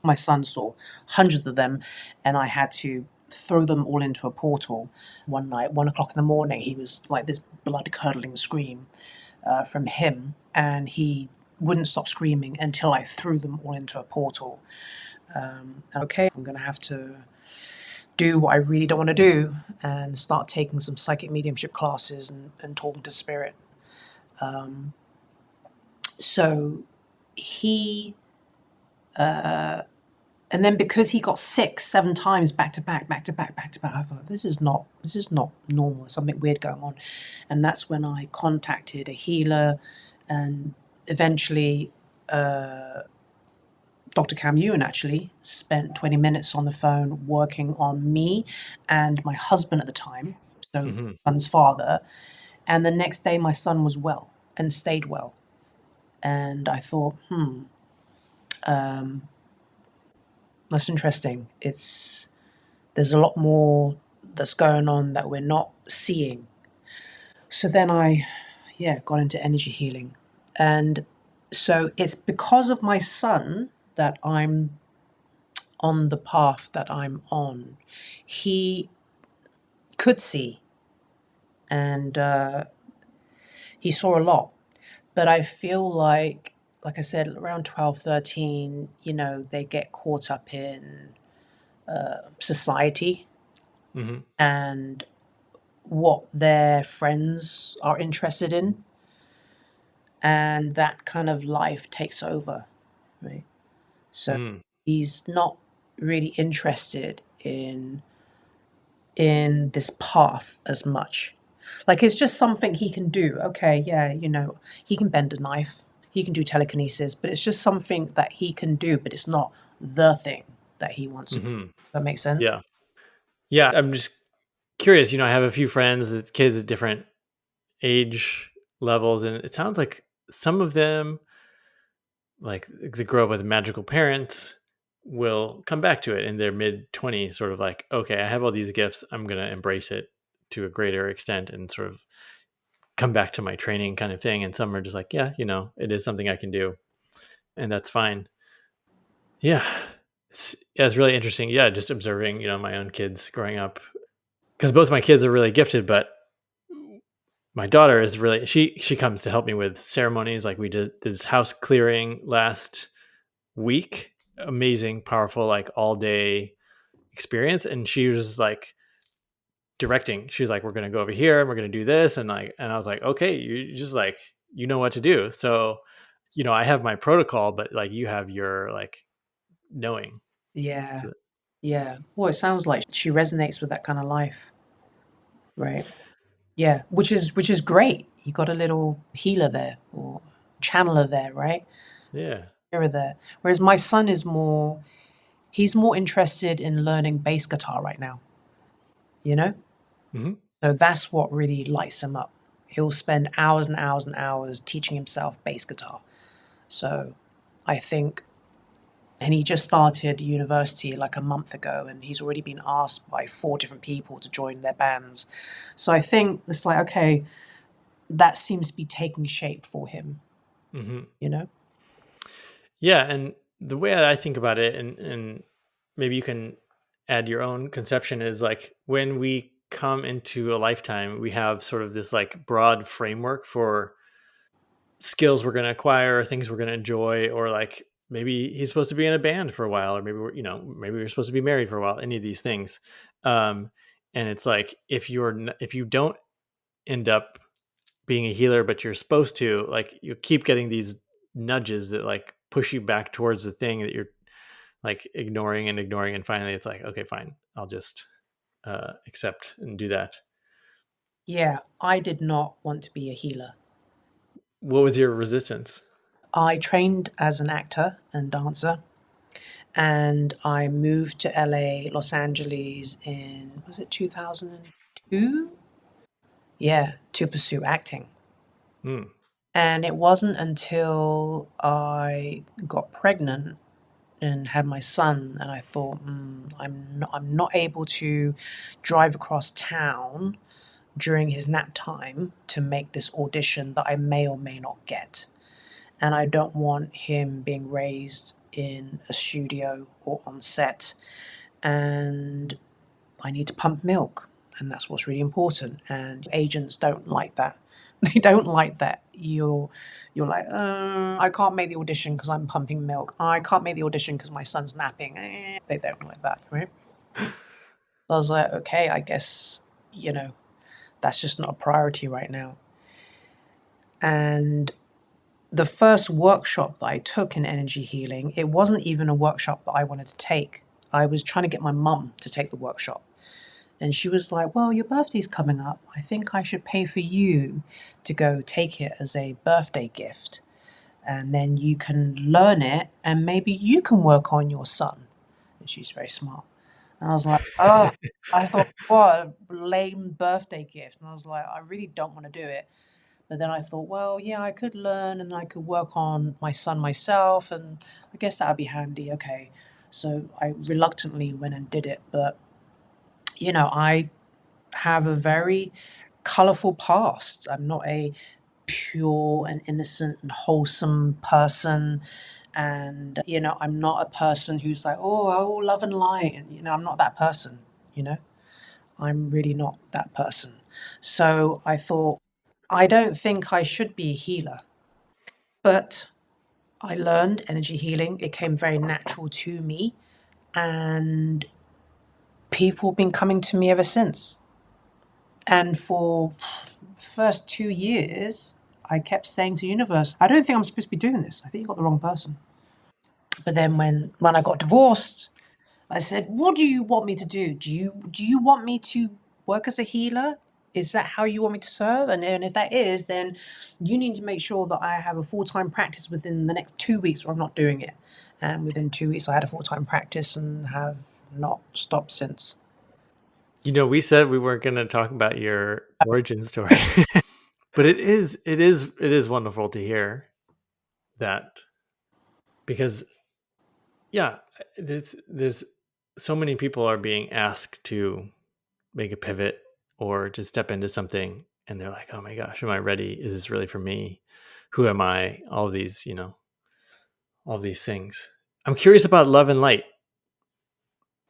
My son saw hundreds of them, and I had to throw them all into a portal. One night, 1 o'clock in the morning, he was like this blood-curdling scream from him, and he wouldn't stop screaming until I threw them all into a portal. Okay, I'm going to have to do what I really don't want to do and start taking some psychic mediumship classes and talking to spirit. So he, and then because he got sick 7 times back to back, I thought this is not normal. There's something weird going on, and that's when I contacted a healer, and eventually Dr. Cam Ewan actually spent 20 minutes on the phone working on me and my husband at the time, so Hmm. my son's father. And the next day, my son was well and stayed well. And I thought, that's interesting. There's a lot more that's going on that we're not seeing. So then I got into energy healing. And so it's because of my son that I'm on the path that I'm on. He could see, and he saw a lot. But I feel like I said, around 12, 13, they get caught up in society Hmm. and what their friends are interested in. And that kind of life takes over, right? So Mm. he's not really interested in this path as much. Like it's just something he can do. Okay, yeah, he can bend a knife, he can do telekinesis, but it's just something that he can do, but it's not the thing that he wants to do. Hmm. That makes sense? Yeah. Yeah. I'm just curious. I have a few friends with kids at different age levels, and it sounds like some of them, like they grow up with magical parents, will come back to it in their mid 20s, sort of like, okay, I have all these gifts, I'm going to embrace it to a greater extent and sort of come back to my training kind of thing. And some are just like, yeah, it is something I can do, and that's fine. Yeah. It's really interesting. Yeah, just observing, my own kids growing up, because both my kids are really gifted, but my daughter is really, she comes to help me with ceremonies. Like we did this house clearing last week, amazing, powerful, like all day experience. And she was like directing. She was like, we're going to go over here and we're going to do this. And I was like, okay, you just like, what to do. So, I have my protocol, but like you have your like knowing. Yeah, So, yeah. Well, it sounds like she resonates with that kind of life, right? Yeah, which is great. You got a little healer there or channeler there, right? yeah. Mirror there. Whereas my son he's more interested in learning bass guitar right now, you know? Hmm. So that's what really lights him up. He'll spend hours and hours and hours teaching himself bass guitar. So I think, and he just started university like a month ago, and he's already been asked by 4 different people to join their bands. So I think it's like, okay, that seems to be taking shape for him, Hmm. you know? Yeah. And the way I think about it, and maybe you can add your own conception, is like when we come into a lifetime, we have sort of this like broad framework for skills we're going to acquire, or things we're going to enjoy, or like maybe he's supposed to be in a band for a while, or maybe maybe we're supposed to be married for a while, any of these things. um and it's like if you don't end up being a healer, but you're supposed to, like, you keep getting these nudges that like push you back towards the thing that you're like ignoring and ignoring, and finally it's like, okay, fine, I'll just accept and do that. Yeah, I did not want to be a healer. What was your resistance? I trained as an actor and dancer, and I moved to LA, Los Angeles in, was it 2002? Yeah, to pursue acting. Hmm. And it wasn't until I got pregnant and had my son, and I thought, I'm not able to drive across town during his nap time to make this audition that I may or may not get. And I don't want him being raised in a studio or on set. And I need to pump milk, and that's what's really important. And agents don't like that. They don't like that. You're like, I can't make the audition because I'm pumping milk. I can't make the audition because my son's napping. They don't like that, right? So I was like, okay, I guess you know that's just not a priority right now. And the first workshop that I took in energy healing, it wasn't even a workshop that I wanted to take. I was trying to get my mum to take the workshop. And she was like, well, your birthday's coming up. I think I should pay for you to go take it as a birthday gift. and then you can learn it, and maybe you can work on your son. And she's very smart. And I was like, oh, I thought, what a lame birthday gift. And I was like, I really don't want to do it. But then I thought, well, yeah, I could learn and I could work on my son myself, and I guess that would be handy. Okay. So I reluctantly went and did it. But, I have a very colorful past. I'm not a pure and innocent and wholesome person. And, I'm not a person who's like, oh, love and light. And, I'm not that person, you know? I'm really not that person. So I thought, I don't think I should be a healer. But I learned energy healing. It came very natural to me. And people have been coming to me ever since. And for the first 2 years, I kept saying to the universe, I don't think I'm supposed to be doing this. I think you got the wrong person. But then when I got divorced, I said, what do you want me to do? Do you want me to work as a healer? Is that how you want me to serve? And if that is, then you need to make sure that I have a full-time practice within the next 2 weeks, or I'm not doing it. And within 2 weeks, I had a full-time practice and have not stopped since. We said we weren't going to talk about your origin story, but it is wonderful to hear that, because yeah, there's so many people are being asked to make a pivot or to step into something, and they're like, oh my gosh, am I ready? Is this really for me? Who am I? All these things. I'm curious about love and light.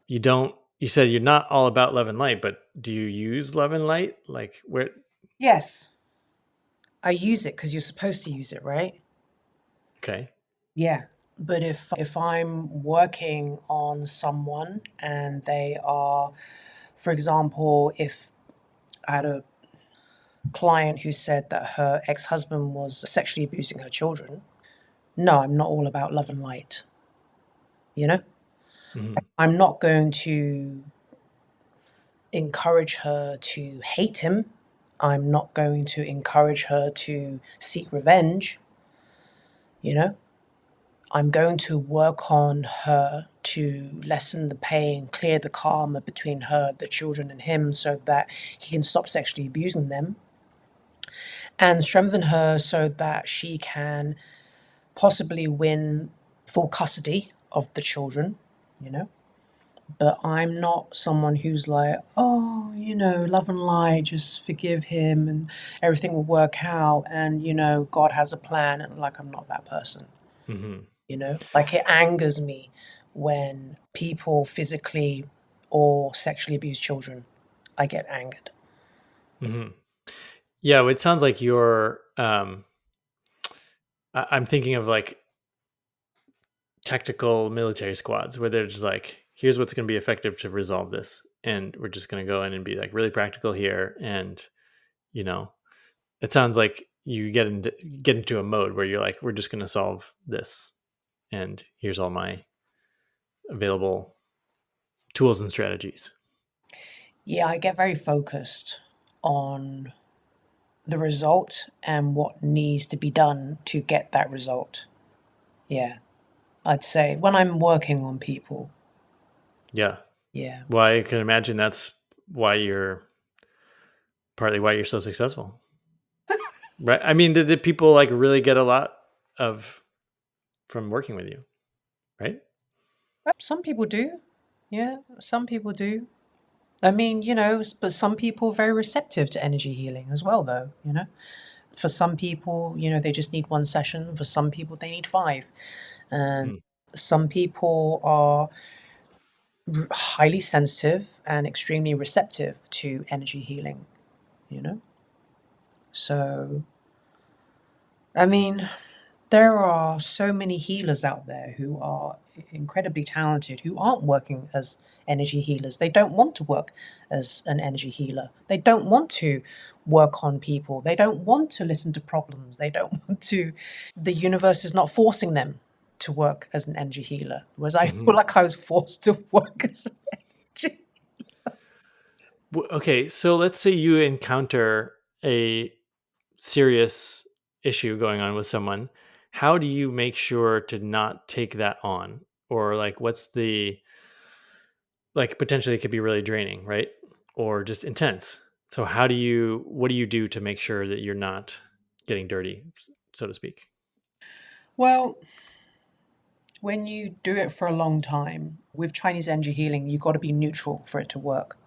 You said you're not all about love and light, but do you use love and light? Like, where? Yes, I use it because you're supposed to use it, right? Okay. Yeah. But if I'm working on someone and they are, for example, if I had a client who said that her ex-husband was sexually abusing her children, no, I'm not all about love and light, you know? Hmm. I'm not going to encourage her to hate him. I'm not going to encourage her to seek revenge, you know? I'm going to work on her to lessen the pain, clear the karma between her, the children, and him so that he can stop sexually abusing them, and strengthen her so that she can possibly win full custody of the children, you know? But I'm not someone who's like, oh, love and light, just forgive him and everything will work out. And, God has a plan. And like, I'm not that person, Hmm. Like, it angers me when people physically or sexually abuse children. I get angered. Hmm. Yeah, well, it sounds like you're. I'm thinking of like tactical military squads where they're just like, here's what's going to be effective to resolve this, and we're just going to go in and be like really practical here. And you know, it sounds like you get into a mode where you're like, we're just going to solve this, and here's all my available tools and strategies. Yeah, I get very focused on the result and what needs to be done to get that result. Yeah, I'd say when I'm working on people. Yeah. Yeah. Well, I can imagine that's why you're partly why you're so successful, right? I mean, did people like really get a lot of from working with you, right? Some people do. Yeah, some people do. I mean, but some people are very receptive to energy healing as well, though. For some people, they just need one session. For some people, they need five. And Mm. some people are highly sensitive and extremely receptive to energy healing, you know? So, I mean, there are so many healers out there who are incredibly talented who aren't working as energy healers. They don't want to work as an energy healer. They don't want to work on people. They don't want to listen to problems. They don't want to. The universe is not forcing them to work as an energy healer. Whereas I feel Hmm. like I was forced to work as an energy. Okay, so let's say you encounter a serious issue going on with someone, how do you make sure to not take that on? Or like what's the like potentially it could be really draining, right? Or just intense. So how do you what do you do to make sure that you're not getting dirty, so to speak? Well, when you do it for a long time, with Chinese energy healing, you've got to be neutral for it to work.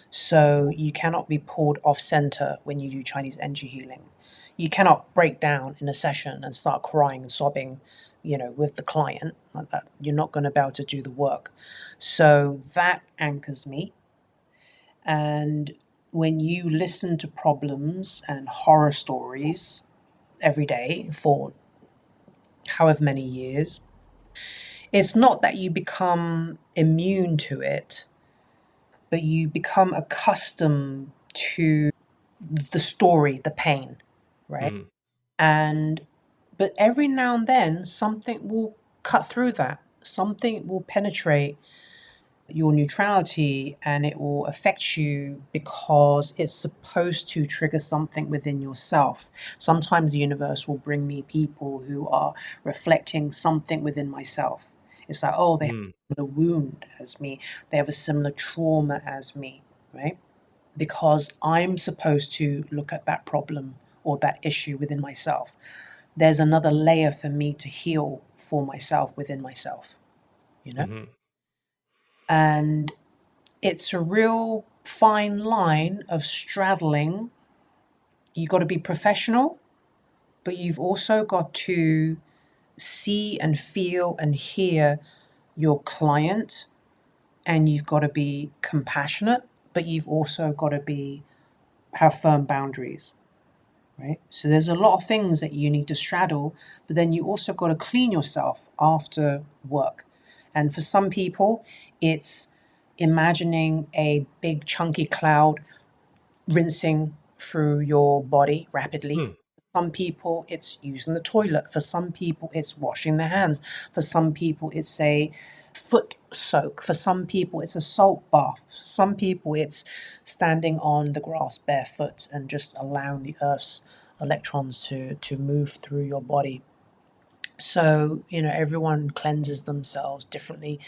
So you cannot be pulled off center when you do Chinese energy healing. You cannot break down in a session and start crying and sobbing, with the client like that. You're not going to be able to do the work. So that anchors me. And when you listen to problems and horror stories every day for however many years, it's not that you become immune to it, but you become accustomed to the story, the pain, right? Mhm. And but every now and then something will cut through that. Something will penetrate your neutrality and it will affect you because it's supposed to trigger something within yourself. Sometimes the universe will bring me people who are reflecting something within myself. It's like, oh, they have Mm. a wound as me, they have a similar trauma as me, right? Because I'm supposed to look at that problem or that issue within myself. There's another layer for me to heal for myself within myself, you know? Mhm. And it's a real fine line of straddling. You got to be professional, but you've also got to see and feel and hear your client, and you've got to be compassionate, but you've also got to be have firm boundaries, right? So there's a lot of things that you need to straddle, but then you also got to clean yourself after work. And for some people, it's imagining a big chunky cloud rinsing through your body rapidly. Mm. For some people, it's using the toilet. For some people, it's washing their hands. For some people, it's a foot soak. For some people, it's a salt bath. For some people, it's standing on the grass barefoot and just allowing the earth's electrons to move through your body. So, everyone cleanses themselves differently.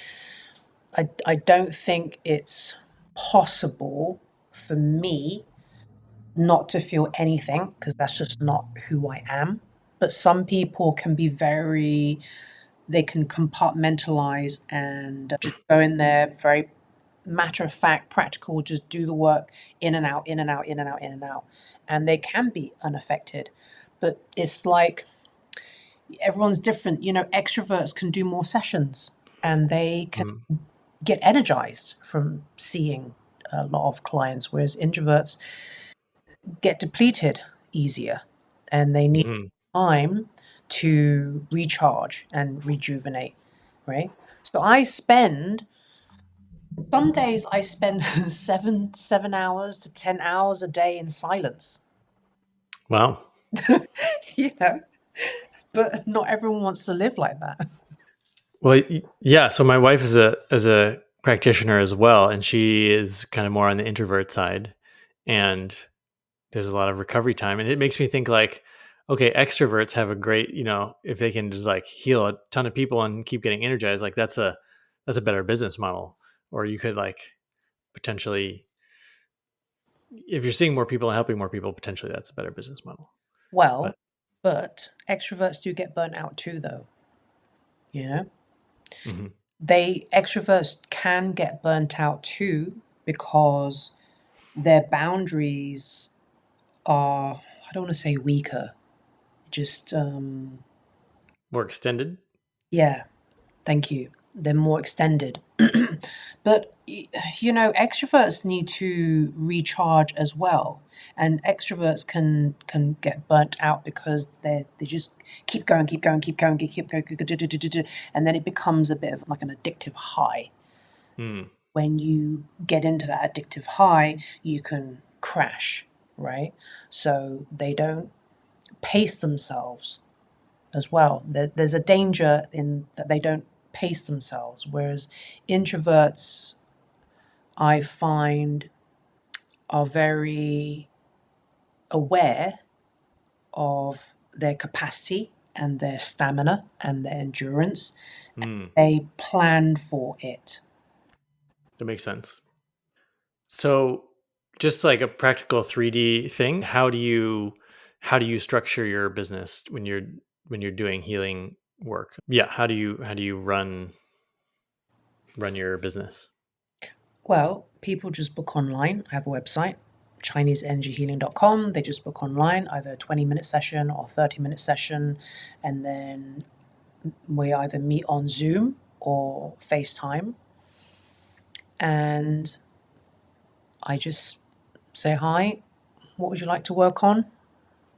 I don't think it's possible for me not to feel anything because that's just not who I am. But some people can be they can compartmentalize and just go in there, very matter of fact, practical, just do the work in and out, in and out, in and out, in and out. And they can be unaffected. But it's like everyone's different. Extroverts can do more sessions and they can Mm. get energized from seeing a lot of clients, whereas introverts get depleted easier and they need Mhm. time to recharge and rejuvenate, right? So I spend some days I spend 7 hours to 10 hours a day in silence. Wow. you know, but not everyone wants to live like that. Well, yeah. So my wife is a practitioner as well, and she is kind of more on the introvert side. And there's a lot of recovery time, and it makes me think like, okay, extroverts have a great, if they can just like heal a ton of people and keep getting energized, like that's a better business model. Or you could like potentially, if you're seeing more people and helping more people, potentially that's a better business model. Well, But but extroverts do get burnt out too, though. You know, mhm, they extroverts can get burnt out too because their boundaries are, I don't want to say weaker, just more extended. yeah, thank you. They're more extended. But extroverts need to recharge as well. And extroverts can get burnt out because they just keep going, keep going, keep going, keep going, and then it becomes a bit of like an addictive high. Mm, When you get into that addictive high, you can crash, right? So they don't pace themselves as well. There's a danger in that they don't pace themselves, whereas introverts, I find, are very aware of their capacity. and their stamina and their endurance. Mm, They plan for it. that makes sense. So, just like a practical 3D thing, how do you structure your business when you're doing healing work? Yeah, how do you run your business? Well, people just book online. I have a website, ChineseEnergyHealing.com. They just book online, either a 20-minute session or 30-minute session, and then we either meet on Zoom or FaceTime, and I just say hi. What would you like to work on?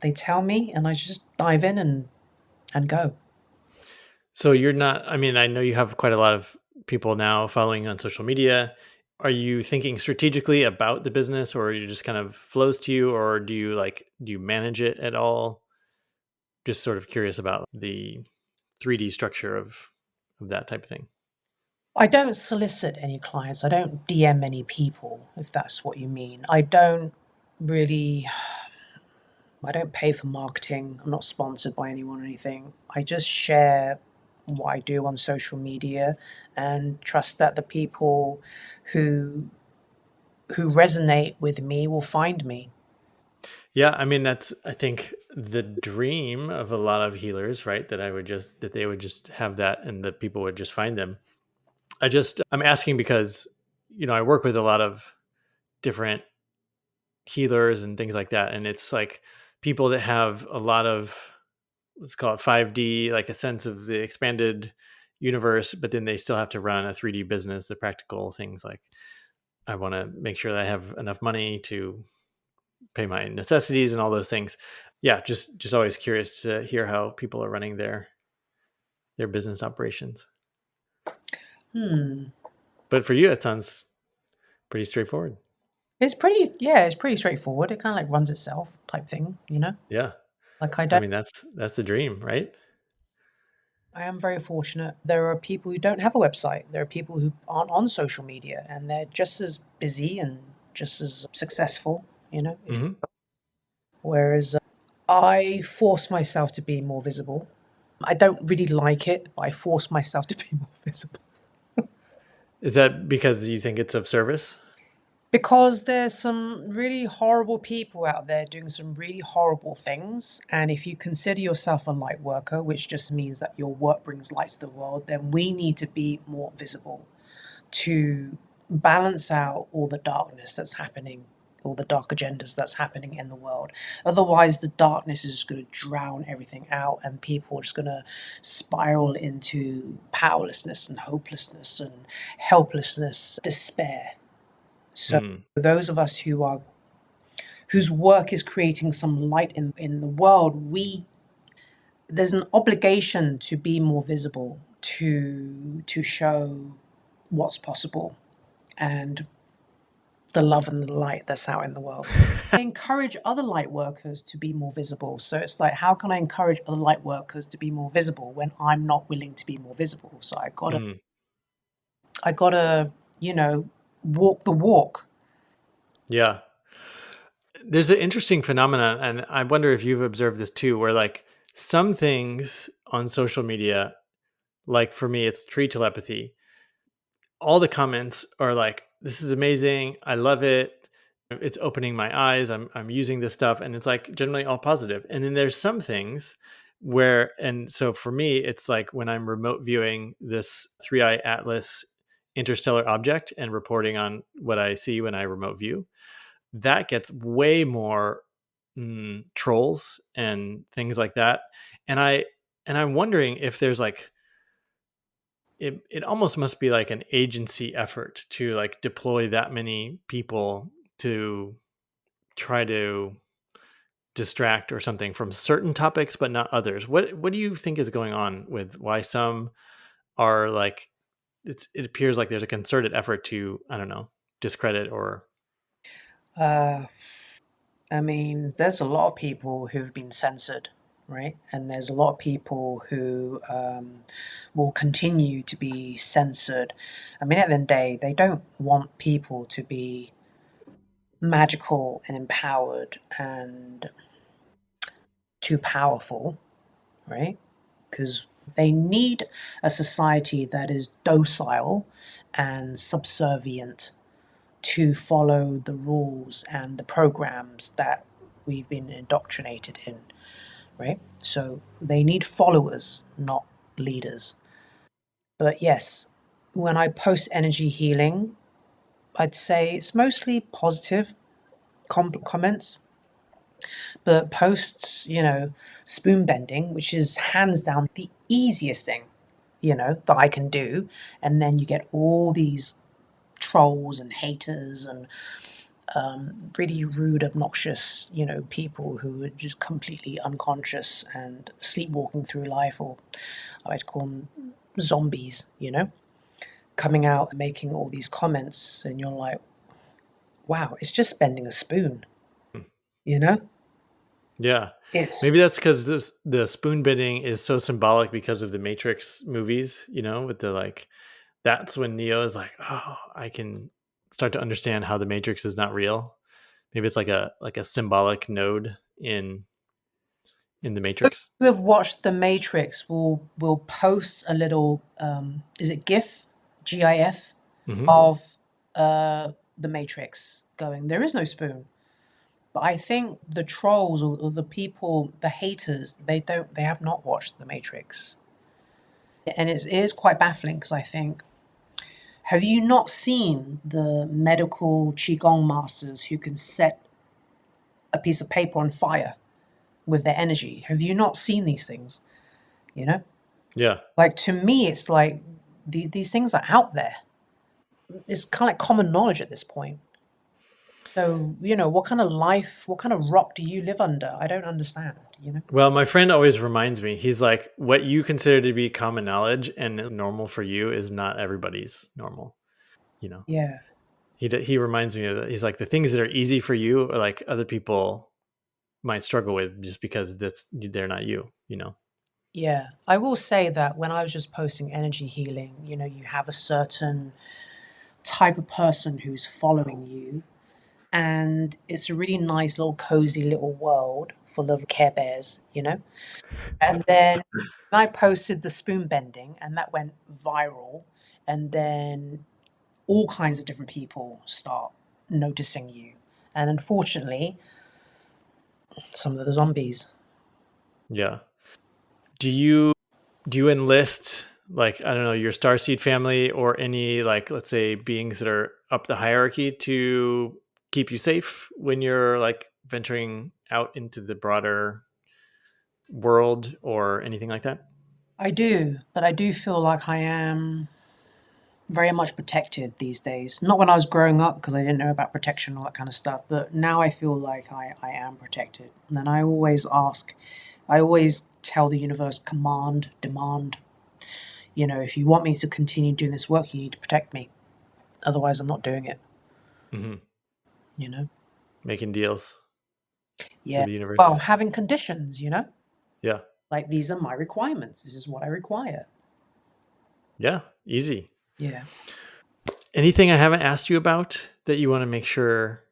They tell me, and I just dive in and go. So you're not, I mean, I know you have quite a lot of people now following on social media. Are you thinking strategically about the business, or you just kind of flows to you, or do you manage it at all? Just sort of curious about the 3D structure of that type of thing. I don't solicit any clients. I don't DM any people, if that's what you mean. Really, I don't pay for marketing. I'm not sponsored by anyone or anything. I just share what I do on social media and trust that the people who who resonate with me will find me. Yeah, I mean that's I think the dream of a lot of healers, right? That they would just have that and that people would just find them. I'm asking because I work with a lot of different healers and things like that, and it's like people that have a lot of, let's call it 5D, like a sense of the expanded universe, but then they still have to run a 3D business, the practical things like I want to make sure that I have enough money to pay my necessities and all those things. Yeah, just always curious to hear how people are running their business operations. Hmm. But for you, it sounds pretty straightforward. It's pretty straightforward. It kind of like runs itself type thing, you know? Yeah, Like I I don't mean that's the dream, right? I am very fortunate. There are people who don't have a website. There are people who aren't on social media and they're just as busy and just as successful, you know. Hmm. Whereas I force myself to be more visible. I don't really like it, but I force myself to be more visible. Is that because you think it's of service? Because there's some really horrible people out there doing some really horrible things. And if you consider yourself a light worker, which just means that your work brings light to the world, then we need to be more visible to balance out all the darkness that's happening, all the dark agendas that's happening in the world. Otherwise, the darkness is just going to drown everything out, and people are just going to spiral into powerlessness and hopelessness and helplessness, despair. So, Hmm. those of us whose work is creating some light in the world, we there's an obligation to be more visible, to show what's possible and the love and the light that's out in the world. I encourage other light workers to be more visible. So it's like, how can I encourage other light workers to be more visible when I'm not willing to be more visible? So Hmm. I gotta, you know, walk the walk. Yeah. There's an interesting phenomenon, and I wonder if you've observed this too, where like some things on social media, like for me, it's tree telepathy. All the comments are like, "This is amazing. I love it. It's opening my eyes. I'm using this stuff," and it's like generally all positive. And then there's some things where, and so for me, it's like when I'm remote viewing this Three Eye Atlas interstellar object and reporting on what I see when I remote view, that gets way more trolls and things like that. And I'm wondering if there's like it almost must be like an agency effort to like deploy that many people to try to distract or something from certain topics but not others. What do you think is going on with why some are like it appears like there's a concerted effort to, I don't know, discredit or Uh, I mean, there's a lot of people who've been censored, right? And there's a lot of people who will continue to be censored. I mean, at the end of the day, they don't want people to be magical and empowered and too powerful, right? because they need a society that is docile and subservient to follow the rules and the programs that we've been indoctrinated in, right? So they need followers, not leaders. But yes, when I post energy healing, I'd say it's mostly positive comments, but posts, spoon bending, which is hands down the easiest thing, that I can do. And then you get all these trolls and haters and really rude, obnoxious, people who are just completely unconscious and sleepwalking through life, or I like to call them zombies, coming out and making all these comments. And you're like, wow, it's just bending a spoon, Hmm. you know? Yeah. It's Maybe that's because the spoon bending is so symbolic because of the Matrix movies, with the like, that's when Neo is like, oh, I can start to understand how the Matrix is not real. Maybe it's like a symbolic node in the Matrix. who have watched The Matrix will post a little is it GIF Hmm. of The Matrix going, there is no spoon. But I think the trolls or the people, the haters, they have not watched The Matrix. And it is quite baffling because I think, have you not seen the medical Qigong masters who can set a piece of paper on fire with their energy? Have you not seen these things? You know? Yeah. Like, to me, it's like these things are out there. It's kind of like common knowledge at this point. So, what kind of life, what kind of rock do you live under? I don't understand. Well, my friend always reminds me, he's like, what you consider to be common knowledge and normal for you is not everybody's normal. You know, Yeah. he reminds me of that. He's like, the things that are easy for you are like other people might struggle with just because they're not you. Yeah. I will say that when I was just posting energy healing, you have a certain type of person who's following you. And it's a really nice little cozy little world full of Care Bears. And then I posted the spoon bending and that went viral. And then all kinds of different people start noticing you. And unfortunately, some of the zombies. Yeah. Do you enlist, like, I don't know, your Starseed family or any, like, let's say beings that are up the hierarchy to keep you safe when you're like venturing out into the broader world or anything like that? I do, but I do feel like I am very much protected these days. Not when I was growing up because I didn't know about protection and all that kind of stuff, but now I feel like I am protected. And I always ask, I always tell the universe, command, demand, if you want me to continue doing this work, you need to protect me. Otherwise, I'm not doing it, Hmm. you know? Making deals Yeah. with the universe. Well, having conditions. Yeah. Like, these are my requirements. This is what I require. Yeah. Easy. Yeah. Anything I haven't asked you about that you want to make sure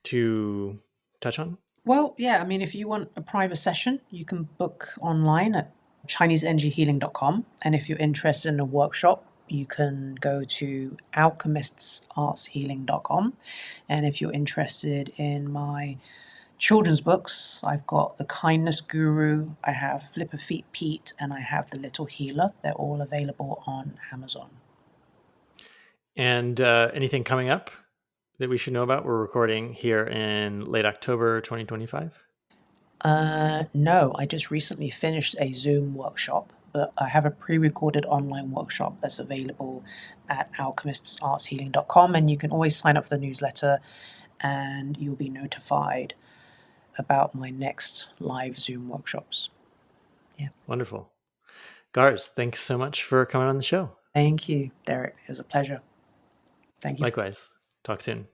to touch on? Well, yeah, I mean, if you want a private session, you can book online at ChineseEnergyHealing.com. And if you're interested in a workshop, you can go to alchemistsartshealing.com. And if you're interested in my children's books, I've got The Kindness Guru, I have Flip a Feet Pete, and I have The Little Healer. They're all available on Amazon. And anything coming up that we should know about? We're recording here in late October 2025. No, I just recently finished a Zoom workshop, but I have a pre-recorded online workshop that's available at alchemistsartshealing.com, and you can always sign up for the newsletter and you'll be notified about my next live Zoom workshops. Yeah. Wonderful. Garz, thanks so much for coming on the show. Thank you, Derek. It was a pleasure. Thank you. Likewise. Talk soon.